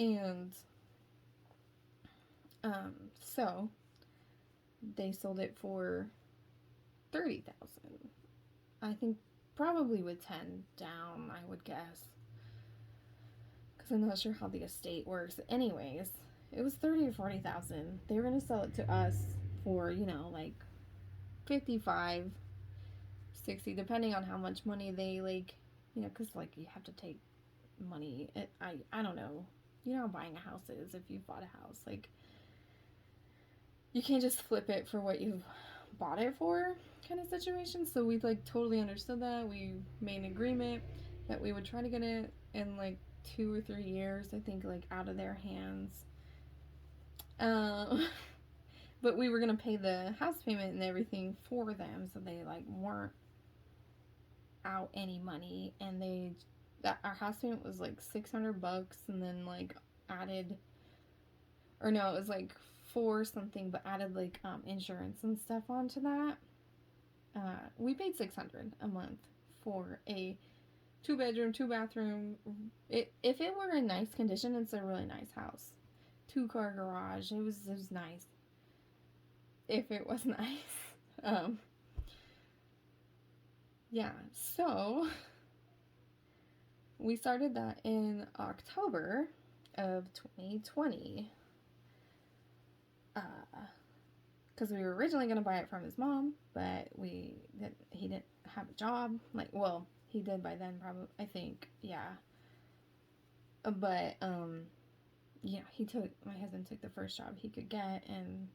And so they sold it for $30,000. I think probably with 10 down, I would guess. I'm not sure how the estate works. Anyways, it was $30,000 or $40,000. They were gonna sell it to us for, you know, like $55,000, $60,000, depending on how much money they, like, you know, because like you have to take money. I don't know. You know how buying a house is. If you bought a house, like, you can't just flip it for what you've bought it for, kind of situation. So we like totally understood that. We made an agreement that we would try to get it in like 2 or 3 years, I think, like out of their hands. But we were gonna pay the house payment and everything for them, so they like weren't out any money. And our house payment was like $600, and then like added, or no, it was like for something, but added like insurance and stuff onto that. We paid $600 a month for a 2-bedroom, 2-bathroom. If it were in nice condition, it's a really nice house. 2-car garage. It was nice. If it was nice. Yeah, so we started that in October of 2020. Because we were originally going to buy it from his mom, but he didn't have a job. Like, well, he did by then, probably, I think, yeah. But, yeah, my husband took the first job he could get, and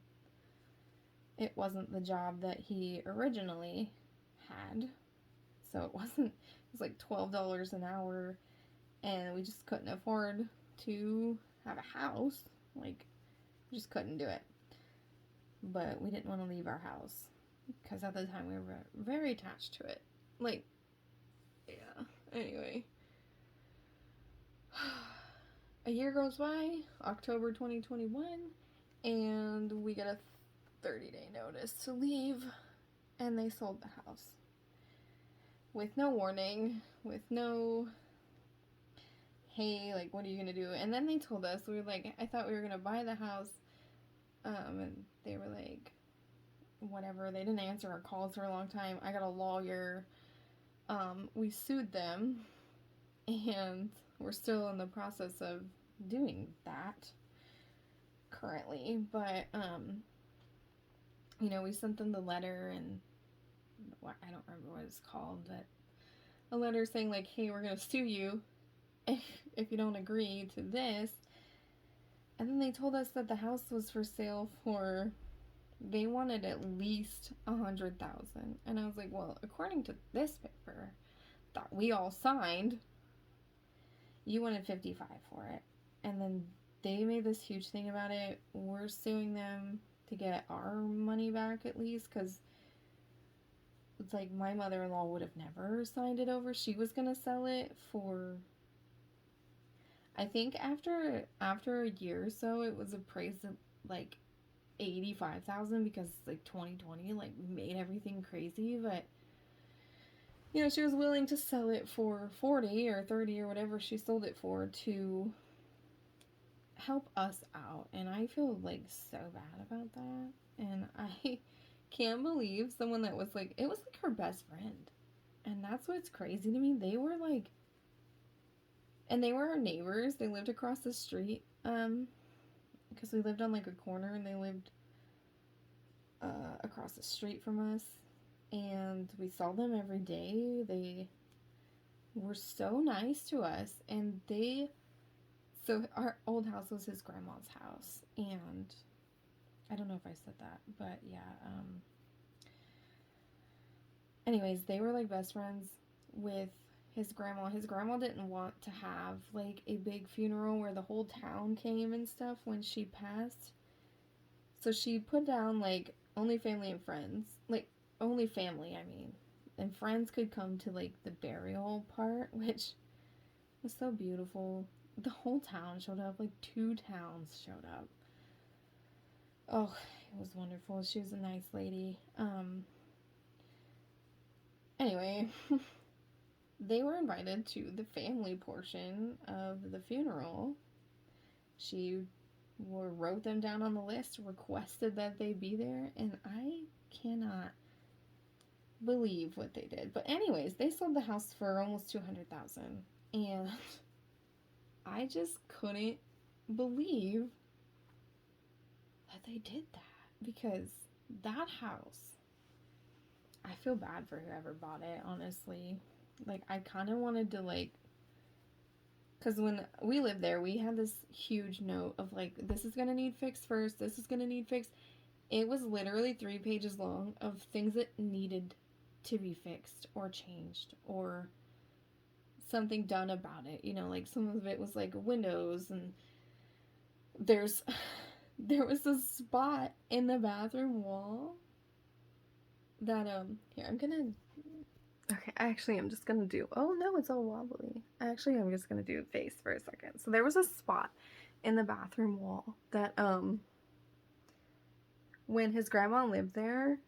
it wasn't the job that he originally had. So it was like $12 an hour, and we just couldn't afford to have a house. Like, we just couldn't do it. But we didn't want to leave our house, because at the time we were very attached to it. Like, yeah, anyway. A year goes by, October 2021, and we get a 30-day notice to leave, and they sold the house. With no warning, with no, hey, like, what are you gonna do? And then they told us, we were like, I thought we were gonna buy the house, and they were like, whatever, they didn't answer our calls for a long time. I got a lawyer, we sued them, and we're still in the process of doing that currently, but, you know, we sent them the letter, and I don't remember what it's called, but a letter saying like, hey, we're going to sue you if you don't agree to this. And then they told us that the house was for sale for, they wanted at least $100,000. And I was like, well, according to this paper that we all signed, you wanted $55,000 for it. And then they made this huge thing about it. We're suing them to get our money back at least, because it's like my mother-in-law would have never signed it over. She was gonna sell it for, I think after a year or so, it was appraised at like 85,000 because like 2020 like made everything crazy. But you know, she was willing to sell it for 40 or 30 or whatever she sold it for to help us out. And I feel like so bad about that. And I can't believe someone that was like, it was like her best friend. And that's what's crazy to me. They were like, and they were our neighbors. They lived across the street. Because we lived on like a corner and they lived across the street from us. And we saw them every day. They were so nice to us. And so our old house was his grandma's house. And I don't know if I said that, but yeah. Anyways, they were like best friends with his grandma. His grandma didn't want to have like a big funeral where the whole town came and stuff when she passed. So she put down like only family and friends. Like only family, I mean. And friends could come to like the burial part, which was so beautiful. The whole town showed up. Like 2 towns showed up. Oh, it was wonderful. She was a nice lady. Anyway, they were invited to the family portion of the funeral. She wrote them down on the list, requested that they be there, and I cannot believe what they did. But anyways, they sold the house for almost $200,000, and I just couldn't believe that they did that, because that house, I feel bad for whoever bought it, honestly. Like, I kind of wanted to, like, because when we lived there, we had this huge note of, like, this is going to need fixed first, this is going to need fixed. It was literally 3 pages long of things that needed to be fixed or changed or something done about it. You know, like, some of it was, like, windows, and there was a spot in the bathroom wall that, here, I'm just gonna do, oh no, it's all wobbly. Actually, I'm just gonna do a face for a second. So there was a spot in the bathroom wall that, when his grandma lived there,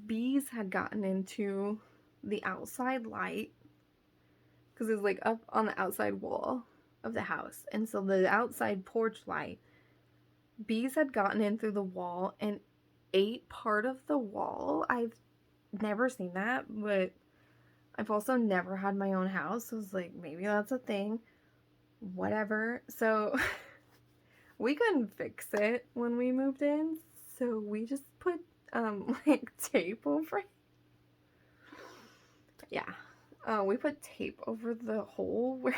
bees had gotten into the outside light, because it was like up on the outside wall of the house. And so the outside porch light, bees had gotten in through the wall and ate part of the wall. I've never seen that, but I've also never had my own house, so I was like, maybe that's a thing. Whatever. So we couldn't fix it when we moved in, so we just put like tape over it. Yeah. We put tape over the hole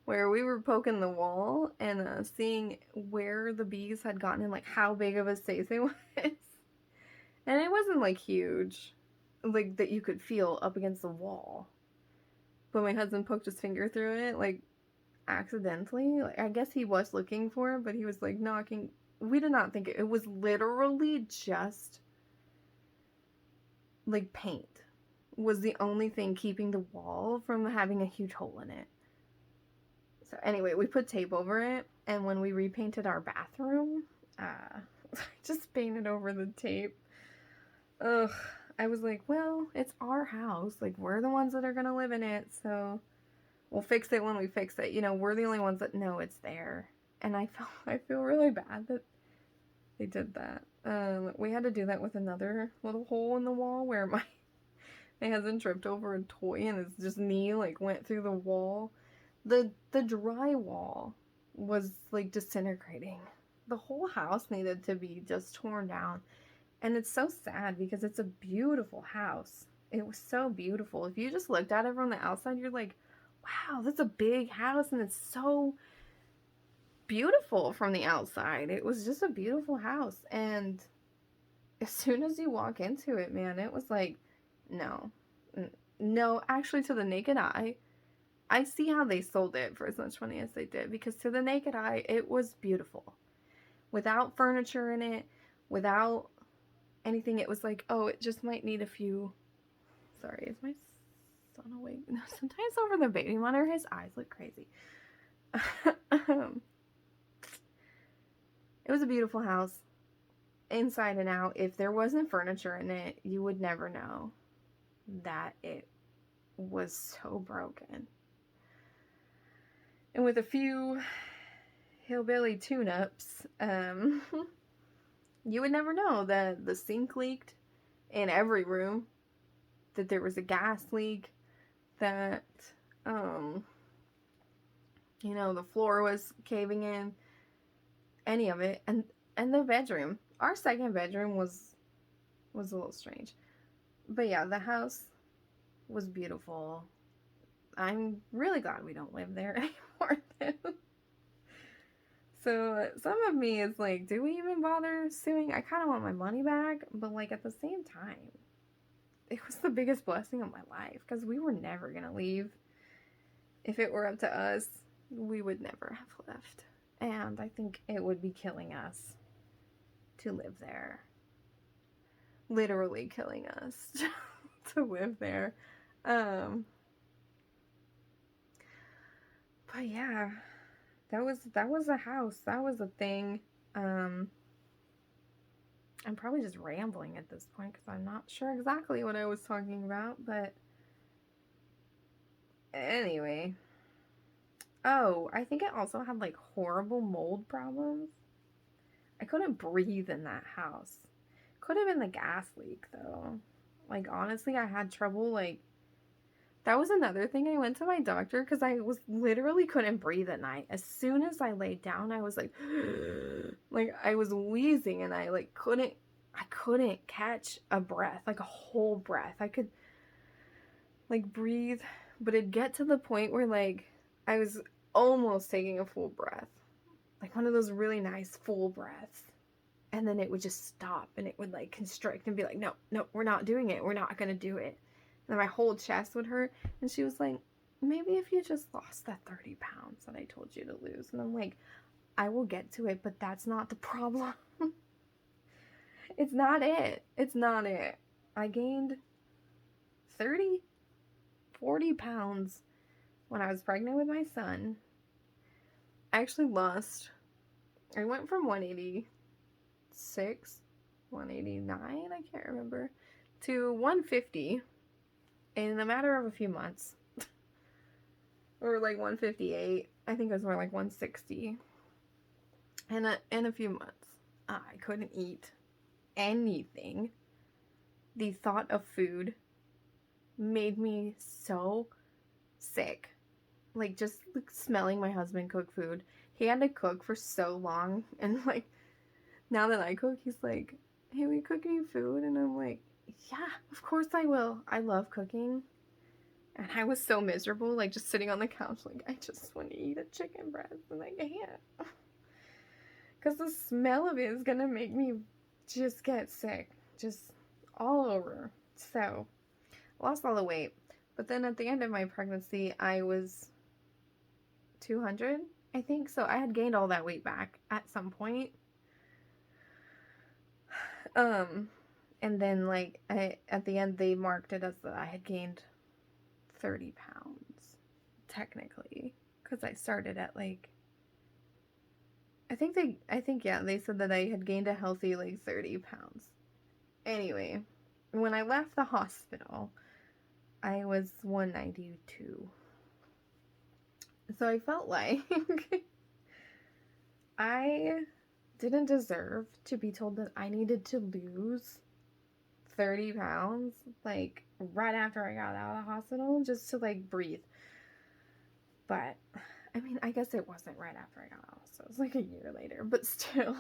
where we were poking the wall and seeing where the bees had gotten in, like how big of a space it was. And it wasn't like huge, like that you could feel up against the wall. But my husband poked his finger through it, like accidentally. Like, I guess he was looking for it, but he was like knocking. We did not think it was literally just like paint was the only thing keeping the wall from having a huge hole in it. So anyway, we put tape over it, and when we repainted our bathroom, I just painted over the tape. Ugh. I was like, well, it's our house. Like, we're the ones that are gonna live in it, so we'll fix it when we fix it. You know, we're the only ones that know it's there. And I feel really bad that they did that. We had to do that with another little hole in the wall where my husband tripped over a toy and his just knee like went through the wall. The drywall was like disintegrating. The whole house needed to be just torn down. And it's so sad because it's a beautiful house. It was so beautiful. If you just looked at it from the outside, you're like, wow, that's a big house and it's so beautiful from the outside. It was just a beautiful house. And as soon as you walk into it, man, it was like, no. No, actually, to the naked eye, I see how they sold it for as much money as they did. Because to the naked eye, it was beautiful. Without furniture in it, without anything, it was like, oh, it just might need a few Sorry, is my son awake? No, sometimes over the baby monitor, his eyes look crazy. It was a beautiful house, inside and out. If there wasn't furniture in it, you would never know that it was so broken. And with a few hillbilly tune-ups, you would never know that the sink leaked in every room, that there was a gas leak, that, you know, the floor was caving in, any of it. And the bedroom, our second bedroom was a little strange. But yeah, the house was beautiful. I'm really glad we don't live there anymore, though. So some of me is like, do we even bother suing? I kind of want my money back, but like at the same time, it was the biggest blessing of my life because we were never going to leave. If it were up to us, we would never have left. And I think it would be killing us to live there. Literally killing us to live there. But yeah, that was a house. That was a thing. I'm probably just rambling at this point because I'm not sure exactly what I was talking about, but anyway. Oh, I think it also had like horrible mold problems. I couldn't breathe in that house. Could have been the gas leak though. Like honestly, I had trouble like that was another thing. I went to my doctor because I was literally couldn't breathe at night. As soon as I laid down, I was like, like I was wheezing and I like couldn't catch a breath, like a whole breath. I could like breathe, but it'd get to the point where like I was almost taking a full breath, like one of those really nice full breaths. And then it would just stop and it would like constrict and be like, no, we're not doing it. We're not going to do it. And my whole chest would hurt. And she was like, maybe if you just lost that 30 pounds that I told you to lose. And I'm like, I will get to it, but that's not the problem. It's not it. It's not it. I gained 40 pounds when I was pregnant with my son. I actually lost, I went from 186, 189, I can't remember, to 150 in a matter of a few months. Or like 158. I think it was more like 160. In a few months. I couldn't eat anything. The thought of food made me so sick. Like just like smelling my husband cook food. He had to cook for so long, and like now that I cook, he's like, hey, will you cook me food? And I'm like, yeah, of course I will. I love cooking. And I was so miserable, like just sitting on the couch, like I just want to eat a chicken breast and I can't. Because the smell of it is gonna make me just get sick, just all over. So, lost all the weight. But then at the end of my pregnancy, I was 200, I think. So I had gained all that weight back at some point. And then like at the end they marked it as that I had gained 30 pounds technically, because I started at like I think they said that I had gained a healthy like 30 pounds. Anyway, when I left the hospital, I was 192. So I felt like I didn't deserve to be told that I needed to lose 30 pounds, like, right after I got out of the hospital, just to, like, breathe. But, I mean, I guess it wasn't right after I got out, so it was, like, a year later. But still,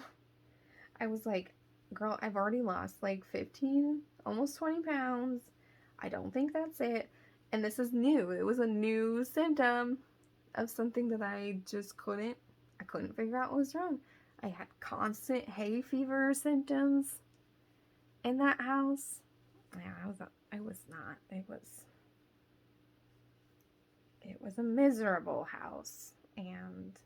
I was like, girl, I've already lost, like, 15, almost 20 pounds. I don't think that's it. And this is new. It was a new symptom of something that I just couldn't figure out what was wrong. I had constant hay fever symptoms in that house. Yeah, it was a miserable house, and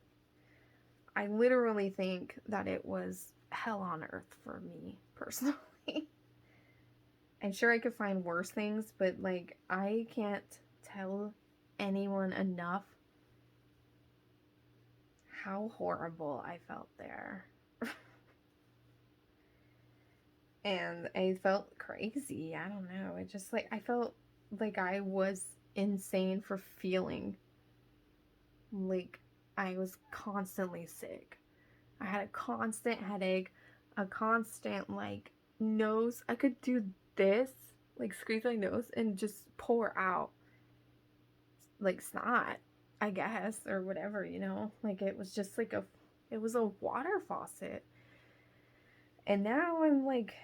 I literally think that it was hell on earth for me personally. I'm sure I could find worse things, but like I can't tell anyone enough how horrible I felt there. And I felt crazy. I don't know. It just like I felt like I was insane for feeling like I was constantly sick. I had a constant headache, a constant like nose. I could do this, like squeeze my nose and just pour out like snot, I guess, or whatever, you know? Like it was just like it was a water faucet. And now I'm like,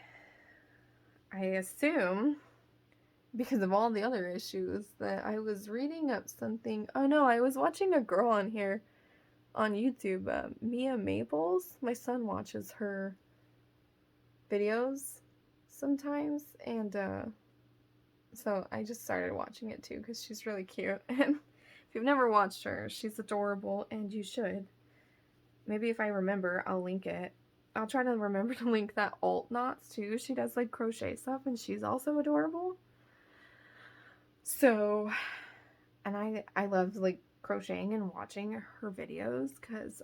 I assume because of all the other issues that I was reading up something. Oh no, I was watching a girl on here on YouTube, Mia Maples. My son watches her videos sometimes, and so I just started watching it too because she's really cute. And if you've never watched her, she's adorable, and you should. Maybe if I remember, I'll link it. I'll try to remember to link that alt knots too. She does like crochet stuff, and she's also adorable. So, and I love like crocheting and watching her videos because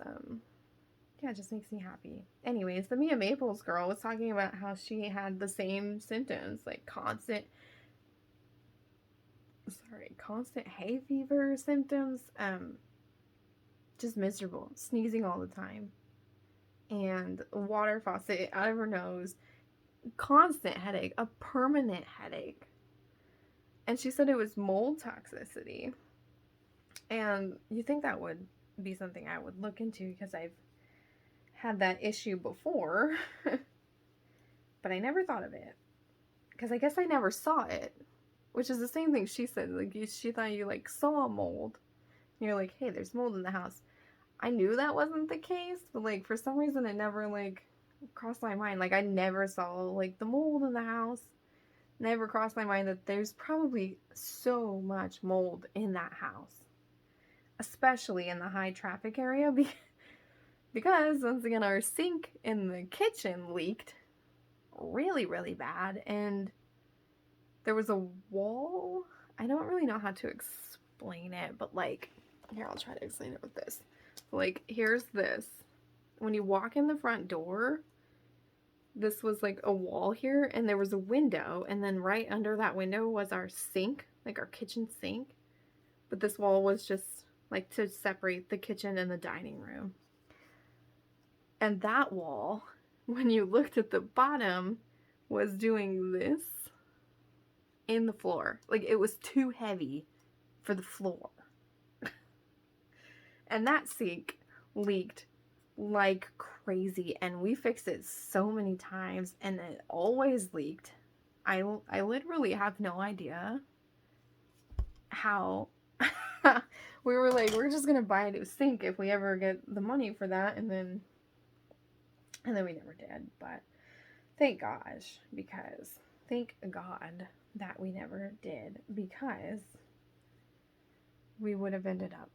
yeah, it just makes me happy. Anyways, the Mia Maples girl was talking about how she had the same symptoms, like constant hay fever symptoms, just miserable, sneezing all the time, and water faucet out of her nose, constant headache, a permanent headache. And she said it was mold toxicity. And you think that would be something I would look into because I've had that issue before, but I never thought of it because I guess I never saw it, which is the same thing she said. Like she thought you like saw mold. And you're like, hey, there's mold in the house. I knew that wasn't the case, but like for some reason it never like crossed my mind. Like I never saw like the mold in the house. Never crossed my mind that there's probably so much mold in that house, especially in the high traffic area because once again our sink in the kitchen leaked really, really bad, and there was a wall. I don't really know how to explain it, but like, here, I'll try to explain it with this. Like, here's this. When you walk in the front door, this was like a wall here, and there was a window, and then right under that window was our sink, like our kitchen sink. But this wall was just like to separate the kitchen and the dining room. And that wall, when you looked at the bottom, was doing this in the floor. Like it was too heavy for the floor. And that sink leaked like crazy, and we fixed it so many times, and it always leaked. I literally have no idea how. We were like, we're just gonna buy a new sink if we ever get the money for that, and then we never did. But thank God that we never did, because we would have ended up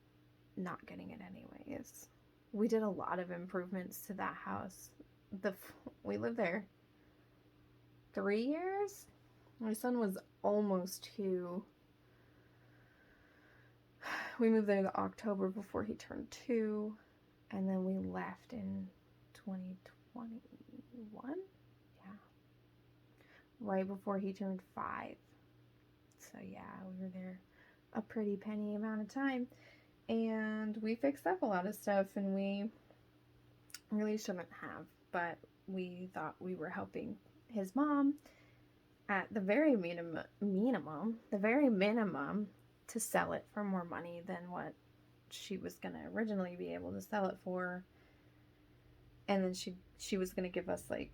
not getting it anyways. We did a lot of improvements to that house. We lived there 3 years. My son was almost 2. We moved there in October before he turned 2, and then we left in 2021. Yeah, right before he turned 5. So yeah, we were there a pretty penny amount of time. And we fixed up a lot of stuff, and we really shouldn't have, but we thought we were helping his mom at the very minimum, to sell it for more money than what she was going to originally be able to sell it for. And then she was going to give us like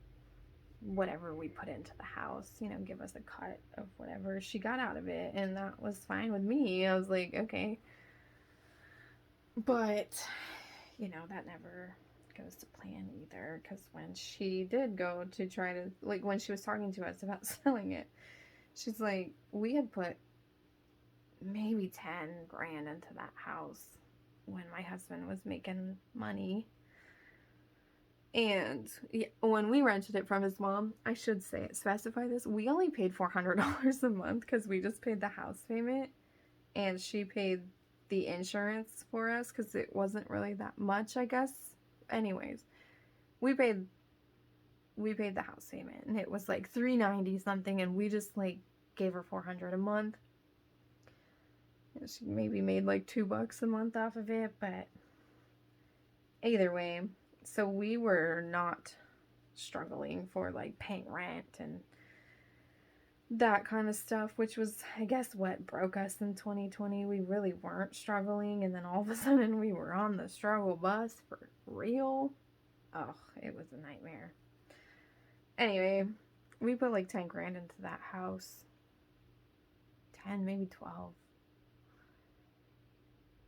whatever we put into the house, you know, give us a cut of whatever she got out of it, and that was fine with me. I was like, okay. But, you know, that never goes to plan either, because when she did go to try to, like, when she was talking to us about selling it, she's like, we had put maybe 10 grand into that house when my husband was making money, And when we rented it from his mom, I should specify this, we only paid $400 a month because we just paid the house payment and she paid the insurance for us because it wasn't really that much, I guess. Anyways, we paid the house payment and it was like $390 something, and we just like gave her $400 a month. And she maybe made like $2 a month off of it, but either way, so we were not struggling for like paying rent and that kind of stuff, which was, I guess, what broke us in 2020. We really weren't struggling, and then all of a sudden we were on the struggle bus for real. Oh, it was a nightmare. Anyway, we put like 10 grand into that house. 10, maybe 12.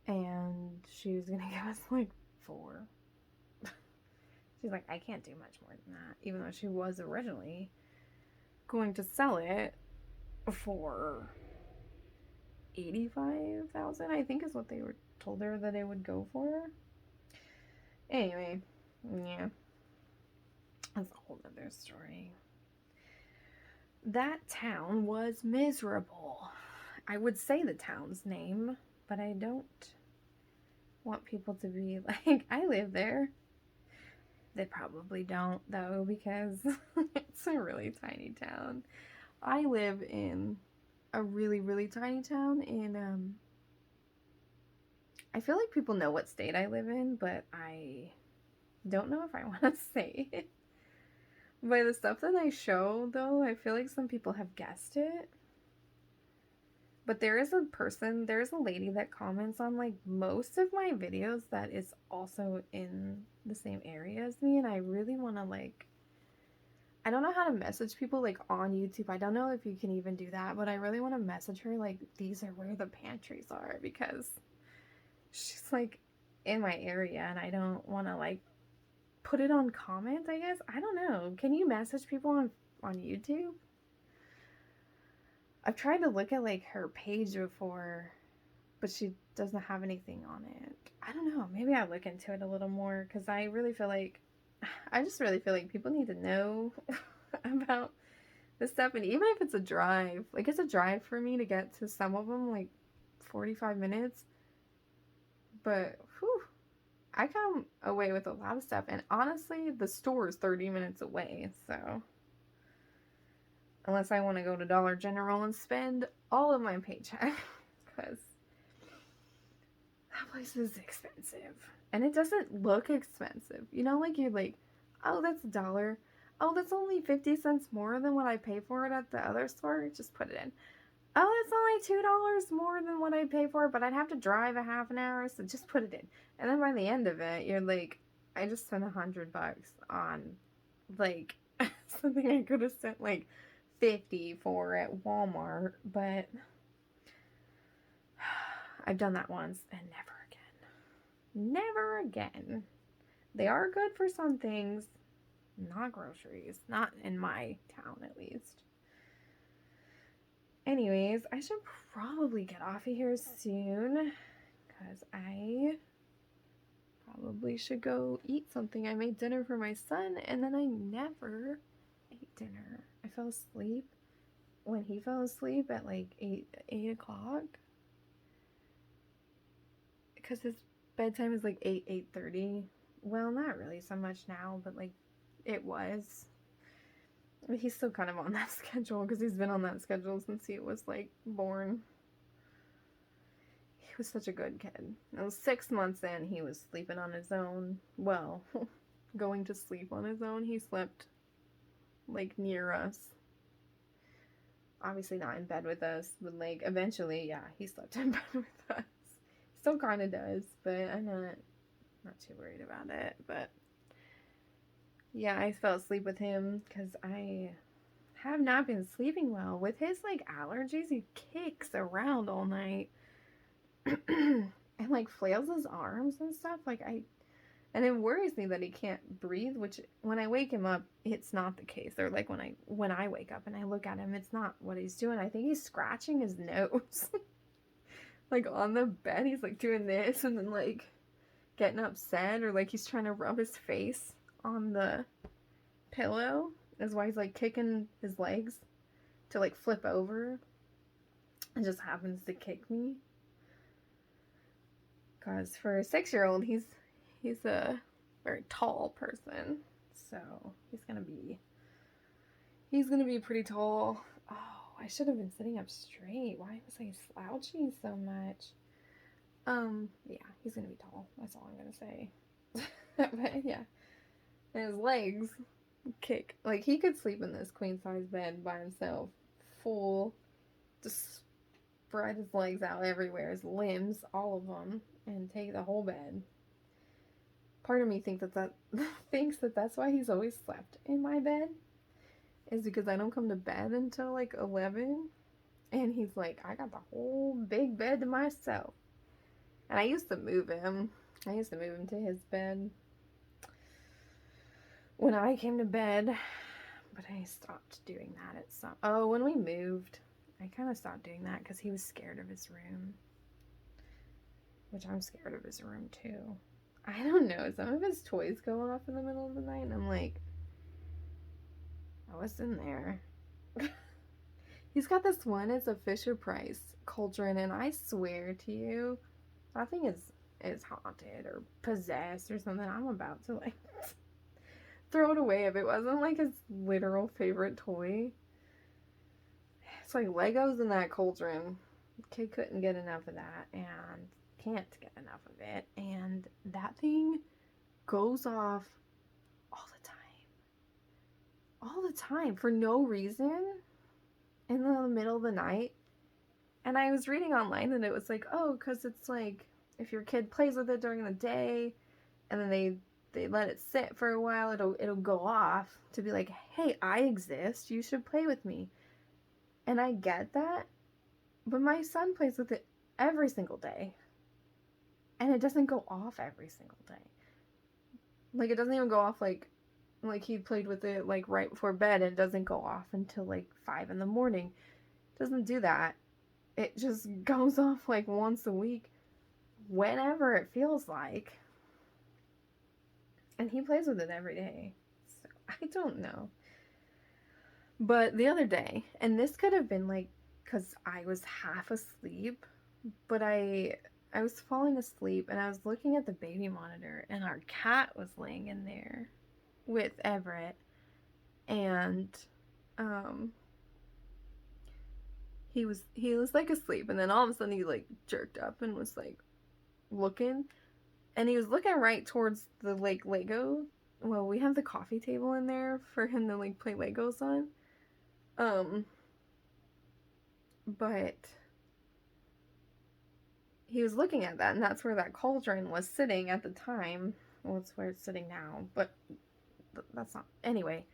And she was gonna give us like 4. She's like, I can't do much more than that, even though she was originally going to sell it for $85,000, I think is what they were told her that it would go for. Anyway, yeah, that's a whole other story. That town was miserable. I would say the town's name, but I don't want people to be like, I live there. They probably don't, though, because it's a really tiny town. I live in a really, really tiny town in, I feel like people know what state I live in, but I don't know if I want to say it. By the stuff that I show, though, I feel like some people have guessed it. But there's a lady that comments on like most of my videos that is also in the same area as me, and I really want to like, I don't know how to message people like on YouTube. I don't know if you can even do that, but I really want to message her like, these are where the pantries are, because she's like in my area and I don't want to like put it on comment, I guess. I don't know. Can you message people on YouTube? I've tried to look at like her page before, but she doesn't have anything on it. I don't know. Maybe I'll look into it a little more, because I just really feel like people need to know about this stuff. And even if it's a drive, like it's a drive for me to get to some of them, like 45 minutes. But whew, I come away with a lot of stuff. And honestly, the store is 30 minutes away, so unless I want to go to Dollar General and spend all of my paycheck, because that place is expensive. And it doesn't look expensive. You know, like you're like, oh, that's $1. Oh, that's only 50 cents more than what I pay for it at the other store. Just put it in. Oh, it's only $2 more than what I pay for it, but I'd have to drive a half an hour, so just put it in. And then by the end of it, you're like, I just spent $100 on like something I could have spent like 50 for at Walmart, but I've done that once and never again. They are good for some things, not groceries, not in my town at least. Anyways, I should probably get off of here soon, because I probably should go eat something. I made dinner for my son, and then I never ate dinner. I fell asleep when he fell asleep at like 8 o'clock, because his bedtime is like 8:30. Well, not really so much now, but like it was. He's still kind of on that schedule, because he's been on that schedule since he was like born. He was such a good kid. It was 6 months in, he was sleeping on his own. Well, going to sleep on his own. He slept like near us. Obviously not in bed with us, but like eventually, yeah, he slept in bed with us. Still kind of does, but I'm not too worried about it. But yeah, I fell asleep with him because I have not been sleeping well. With his like allergies, he kicks around all night and like flails his arms and stuff. And it worries me that he can't breathe, which when I wake him up, it's not the case. Or like when I wake up and I look at him, it's not what he's doing. I think he's scratching his nose. Like on the bed, he's like doing this and then like getting upset, or like he's trying to rub his face on the pillow is why he's like kicking his legs to like flip over, and just happens to kick me. Because for a 6-year-old, he's a very tall person, so he's gonna be pretty tall. Oh, I should have been sitting up straight. Why was I slouching so much? Yeah, he's gonna be tall. That's all I'm gonna say. But yeah, and his legs kick. Like, he could sleep in this queen size bed by himself, full, just spread his legs out everywhere, his limbs, all of them, and take the whole bed. Part of me thinks that that's why he's always slept in my bed, is because I don't come to bed until like 11, and he's like, I got the whole big bed to myself. And I used to move him to his bed when I came to bed, but I stopped doing that when we moved. I kind of stopped doing that because he was scared of his room, which I'm scared of his room too. I don't know, some of his toys go off in the middle of the night, and I'm like, what's in there? He's got this one, it's a Fisher-Price cauldron, and I swear to you, I think it's haunted or possessed or something. I'm about to like throw it away if it wasn't like his literal favorite toy. It's like Legos in that cauldron. Kid couldn't get enough of that and can't get enough of it. And that thing goes off all the time. All the time for no reason in the middle of the night. And I was reading online and it was like, oh, because it's like if your kid plays with it during the day and then they let it sit for a while, it'll go off to be like, hey, I exist, you should play with me. And I get that, but my son plays with it every single day. And it doesn't go off every single day. Like, it doesn't even go off like he played with it like right before bed, and it doesn't go off until like 5 in the morning. It doesn't do that. It just goes off like once a week, whenever it feels like. And he plays with it every day. So I don't know. But the other day, and this could have been like, because I was half asleep, but I was falling asleep and I was looking at the baby monitor, and our cat was laying in there with Everett, and he was like asleep, and then all of a sudden he like jerked up and was like looking, and he was looking right towards the like Lego. Well, we have the coffee table in there for him to like play Legos on. But he was looking at that, and that's where that cauldron was sitting at the time. Well, it's where it's sitting now, but that's not, anyway,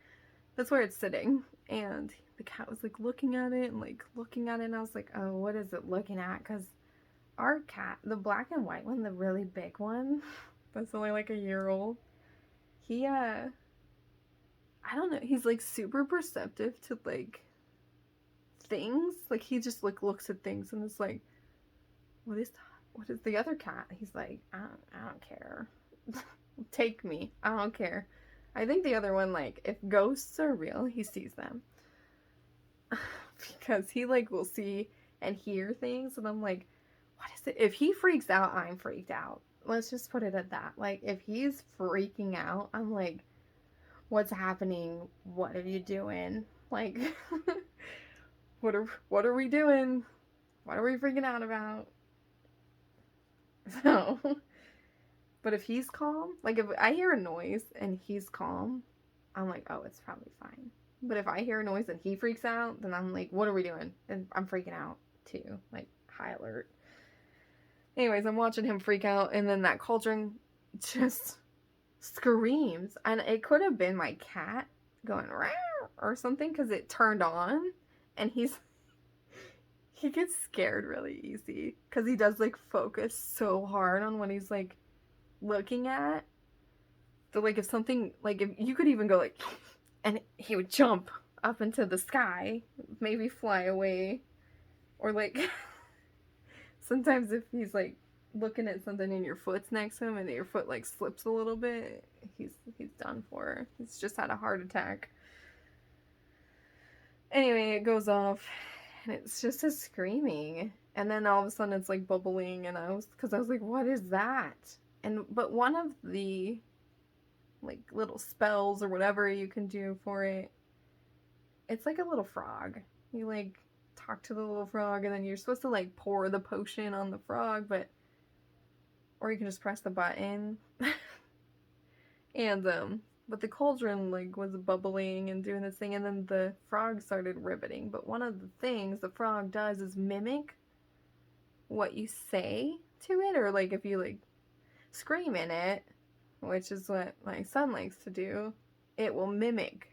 that's where it's sitting. And the cat was like looking at it, and I was like, oh, what is it looking at? Because our cat, the black and white one, the really big one, that's only like a year old, he I don't know, he's like super perceptive to like things. Like, he just like looks at things and is like, what is the other cat? He's like, I don't care. Take me. I don't care. I think the other one, like, if ghosts are real, he sees them. Because he like will see and hear things, and I'm like, what is it? If he freaks out, I'm freaked out. Let's just put it at that. Like, if he's freaking out, I'm like, what's happening? What are you doing? Like, what are we doing? What are we freaking out about? So, but if he's calm, like if I hear a noise and he's calm, I'm like, oh, it's probably fine. But if I hear a noise and he freaks out, then I'm like, what are we doing? And I'm freaking out too, like high alert. Anyways, I'm watching him freak out, and then that cauldron just screams, and it could have been my cat going "Row" or something, because it turned on, and he gets scared really easy, because he does like focus so hard on what he's like looking at. So like if something, like if you could even go like, and he would jump up into the sky, maybe fly away, or like sometimes if he's like looking at something and your foot's next to him and your foot like slips a little bit, he's done for. He's just had a heart attack. Anyway, it goes off and it's just a screaming, and then all of a sudden it's like bubbling, and I was like, what is that? But one of the like little spells or whatever you can do for it, it's like a little frog. You like talk to the little frog, and then you're supposed to like pour the potion on the frog, or you can just press the button. And but the cauldron like was bubbling and doing this thing, and then the frog started riveting. But one of the things the frog does is mimic what you say to it, or like if you like scream in it, which is what my son likes to do, it will mimic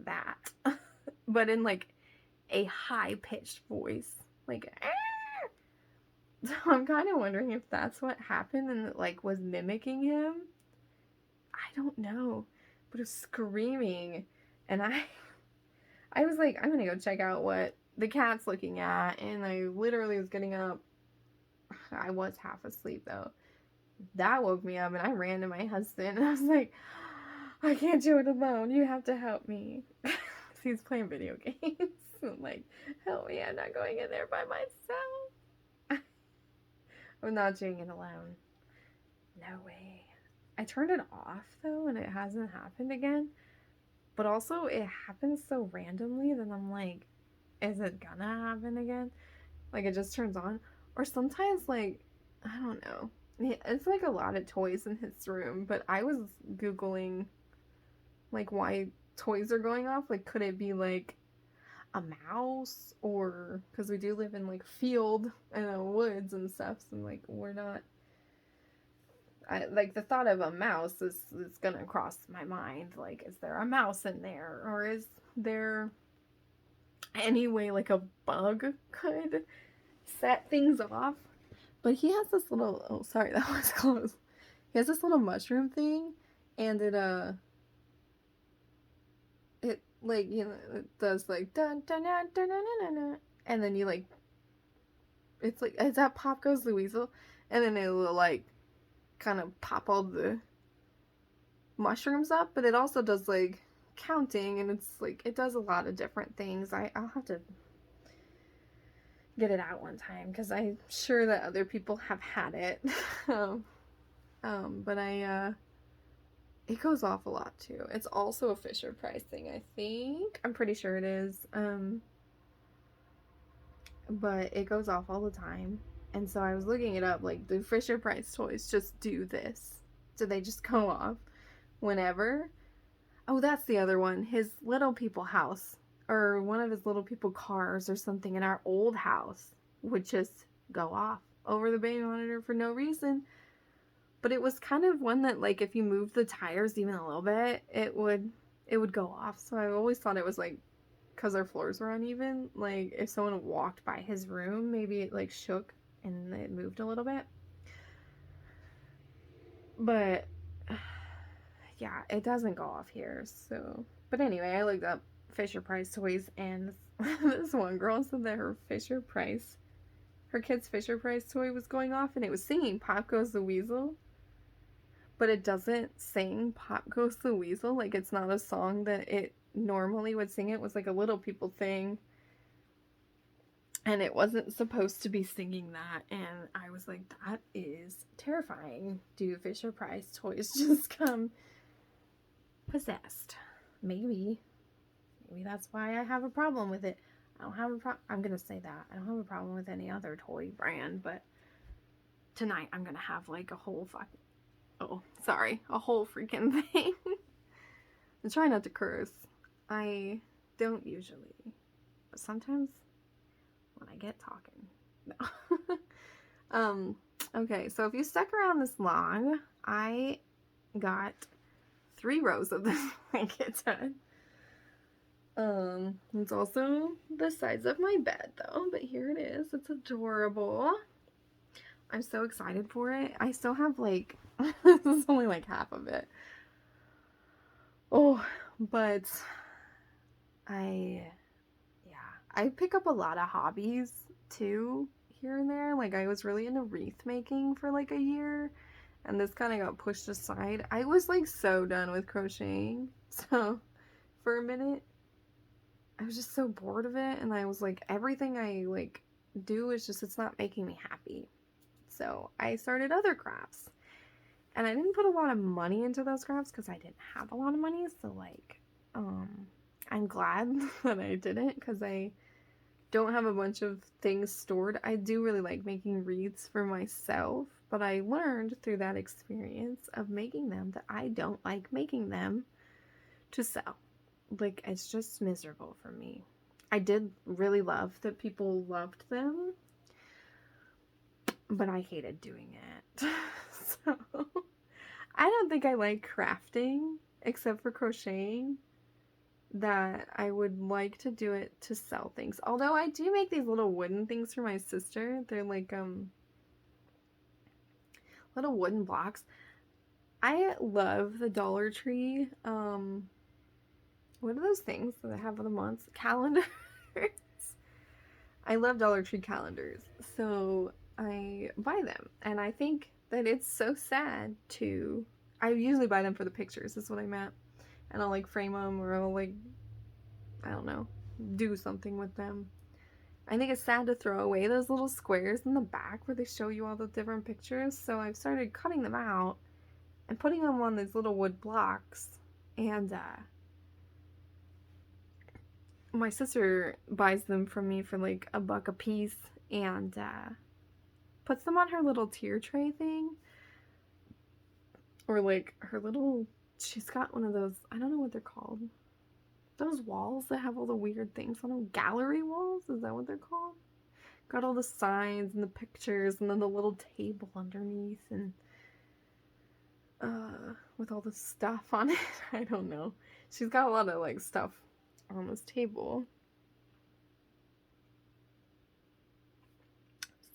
that. But in like a high-pitched voice, like Aah! So I'm kind of wondering if that's what happened and it like was mimicking him. I don't know, but it was screaming, and I was like, I'm gonna go check out what the cat's looking at, and I literally was getting up. I was half asleep though. That woke me up, and I ran to my husband, and I was like, I can't do it alone. You have to help me. He's playing video games. I'm like, help me, I'm not going in there by myself. I'm not doing it alone. No way. I turned it off though, and it hasn't happened again. But also, it happens so randomly that I'm like, is it gonna happen again? Like, it just turns on. Or sometimes, like, I don't know. It's like a lot of toys in his room, but I was Googling, like, why toys are going off. Like, could it be, like, a mouse? Or, because we do live in, like, field and woods and stuff, so, like, we're not... like, the thought of a mouse is gonna cross my mind. Like, is there a mouse in there? Or is there any way, like, a bug could set things off? But he has this little... Oh, sorry, that was close. He has this little mushroom thing, and it, like, you know, it does, like, dun dun dun dun dun dun dun, and then you, like... It's like... Is that Pop Goes the Weasel? And then it'll, like... kind of pop all the mushrooms up, but it also does like counting, and it's like it does a lot of different things. I'll have to get it out one time because I'm sure that other people have had it. But it goes off a lot too. It's also a Fisher Price thing, I think. I'm pretty sure it is. But it goes off all the time. And so I was looking it up, like, do Fisher Price toys just do this? Do they just go off whenever? Oh, that's the other one. His Little People house, or one of his Little People cars or something in our old house would just go off over the baby monitor for no reason. But it was kind of one that, like, if you moved the tires even a little bit, it would go off. So I always thought it was, like, because our floors were uneven, like, if someone walked by his room, maybe it, like, shook and it moved a little bit. But yeah, it doesn't go off here. So, but anyway, I looked up Fisher Price toys, and this one girl said that her kid's Fisher Price toy was going off, and it was singing Pop Goes the Weasel, but it doesn't sing Pop Goes the Weasel. Like, it's not a song that it normally would sing. It was like a Little People thing, and it wasn't supposed to be singing that, and I was like, that is terrifying. Do Fisher Price toys just come possessed? Maybe that's why I have a problem with it. I don't have a problem. I'm gonna say that. I don't have a problem with any other toy brand, but tonight I'm gonna have like a whole freaking thing. I try not to curse. I don't usually, but sometimes when I get talking. No. Okay, so if you stuck around this long, I got 3 rows of this blanket done. It's also the size of my bed though, but here it is. It's adorable. I'm so excited for it. I still have like, this is only like half of it. Oh, but I pick up a lot of hobbies too here and there. Like, I was really into wreath making for like a year, and this kind of got pushed aside. I was like so done with crocheting, so for a minute I was just so bored of it, and I was like, everything I like do is just, it's not making me happy. So I started other crafts, and I didn't put a lot of money into those crafts because I didn't have a lot of money. So like, I'm glad that I didn't, because I don't have a bunch of things stored. I do really like making wreaths for myself, but I learned through that experience of making them that I don't like making them to sell. Like, it's just miserable for me. I did really love that people loved them, but I hated doing it. So I don't think I like crafting except for crocheting, that I would like to do it to sell things. Although I do make these little wooden things for my sister. They're like little wooden blocks. I love the Dollar Tree what are those things that I have for the months? Calendars. I love Dollar Tree calendars, so I buy them, and I think that it's so sad to, I usually buy them for the pictures, is what I meant, and I'll like frame them, or I'll like, I don't know, do something with them. I think it's sad to throw away those little squares in the back where they show you all the different pictures, so I've started cutting them out and putting them on these little wood blocks, and my sister buys them from me for like $1 a piece, and puts them on her little tier tray thing, or like her little, she's got one of those, I don't know what they're called, those walls that have all the weird things on them, gallery walls, is that what they're called? Got all the signs and the pictures, and then the little table underneath, and with all the stuff on it. I don't know, she's got a lot of like stuff on this table.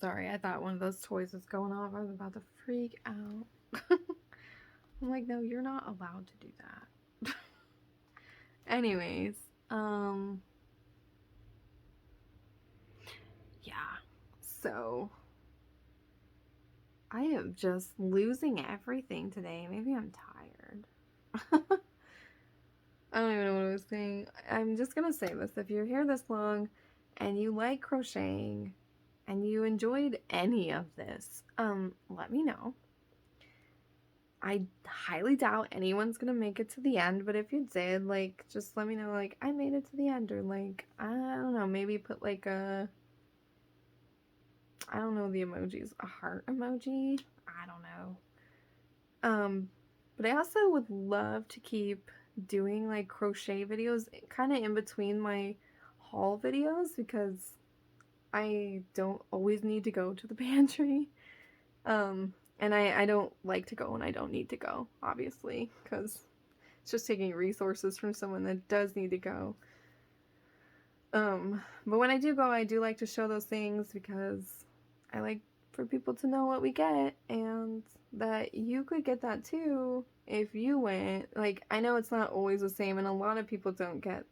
Sorry, I thought one of those toys was going off. I was about to freak out. I'm like, no, you're not allowed to do that. Anyways, yeah. So I am just losing everything today. Maybe I'm tired. I don't even know what I was saying. I'm just gonna say this. If you're here this long and you like crocheting and you enjoyed any of this, let me know. I highly doubt anyone's gonna make it to the end, but if you did, like, just let me know, like, I made it to the end, or like, I don't know, maybe put like a, I don't know the emojis, a heart emoji, I don't know. But I also would love to keep doing like crochet videos kind of in between my haul videos, because I don't always need to go to the pantry. And I don't like to go when I don't need to go, obviously, because it's just taking resources from someone that does need to go. But when I do go, I do like to show those things, because I like for people to know what we get, and that you could get that too if you went. Like, I know it's not always the same, and a lot of people don't get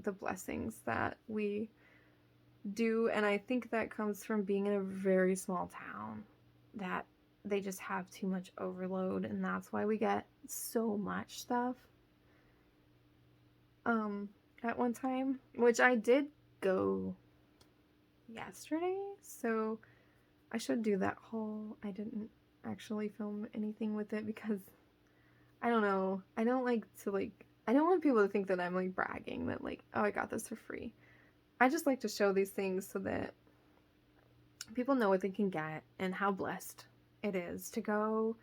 the blessings that we do, and I think that comes from being in a very small town, that they just have too much overload, and that's why we get so much stuff at one time, which I did go yesterday, so I should do that haul. I didn't actually film anything with it because I don't know, I don't like to, like, I don't want people to think that I'm like bragging that like, oh, I got this for free. I just like to show these things so that people know what they can get and how blessed it is to go,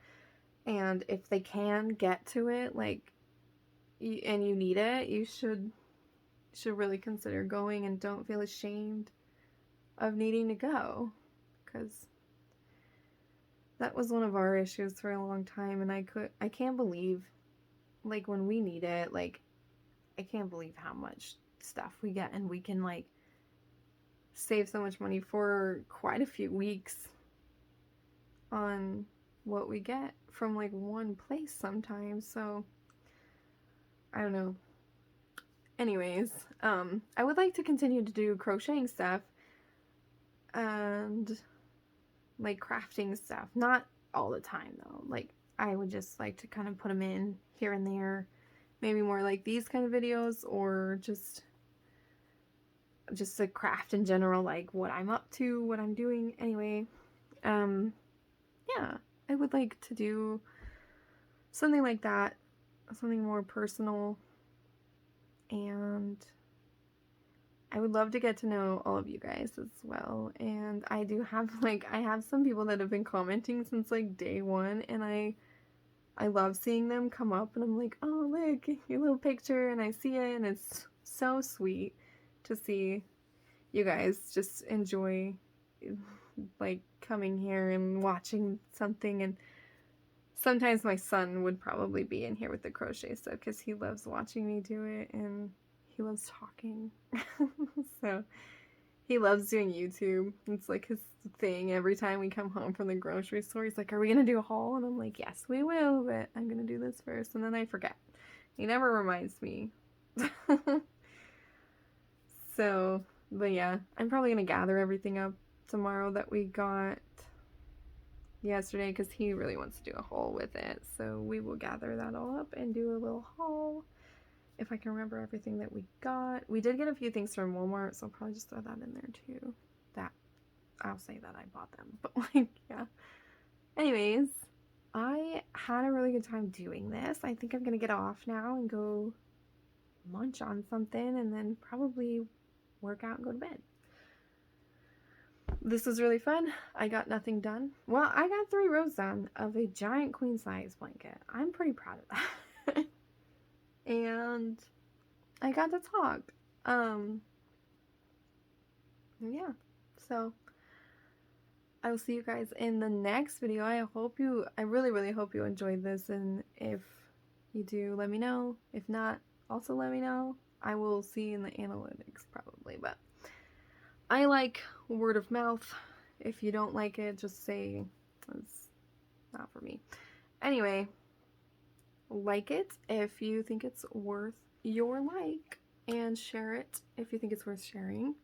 and if they can get to it, like, and you need it, you should really consider going, and don't feel ashamed of needing to go, because that was one of our issues for a long time, and I can't believe, like, when we need it, like, I can't believe how much stuff we get, and we can like save so much money for quite a few weeks on what we get from like one place sometimes. So I don't know. Anyways, I would like to continue to do crocheting stuff, and like crafting stuff. Not all the time though. Like I would just like to kind of put them in here and there. Maybe more like these kind of videos, or just a craft in general, like what I'm up to, what I'm doing. Anyway, yeah, I would like to do something like that, something more personal, and I would love to get to know all of you guys as well. And I do have I have some people that have been commenting since like day one, and I love seeing them come up, and I'm like, oh look, your little picture, and I see it, and it's so sweet to see you guys just enjoy like coming here and watching something. And sometimes my son would probably be in here with the crochet stuff because he loves watching me do it, and he loves talking. So he loves doing YouTube. It's like his thing. Every time we come home from the grocery store, he's like, are we gonna do a haul? And I'm like, yes we will, but I'm gonna do this first. And then I forget. He never reminds me. So, but yeah, I'm probably gonna gather everything up tomorrow that we got yesterday because he really wants to do a haul with it. So we will gather that all up and do a little haul if I can remember everything that we got. We did get a few things from Walmart, so I'll probably just throw that in there too. That I'll say that I bought them, but like, yeah. Anyways, I had a really good time doing this. I think I'm gonna get off now and go munch on something, and then probably work out and go to bed. This was really fun. I got nothing done. Well, I got 3 rows done of a giant queen size blanket. I'm pretty proud of that. And I got to talk. Yeah. So I will see you guys in the next video. I really, really hope you enjoyed this. And if you do, let me know. If not, also let me know. I will see in the analytics probably, but I like word of mouth. If you don't like it, just say it's not for me. Anyway, like it if you think it's worth your like, and share it if you think it's worth sharing.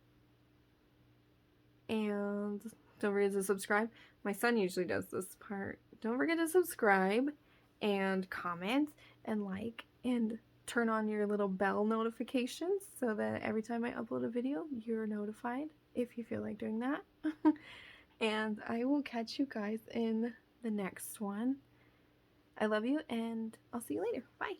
And don't forget to subscribe. My son usually does this part. Don't forget to subscribe and comment and like and turn on your little bell notifications so that every time I upload a video, you're notified if you feel like doing that. And I will catch you guys in the next one. I love you, and I'll see you later. Bye.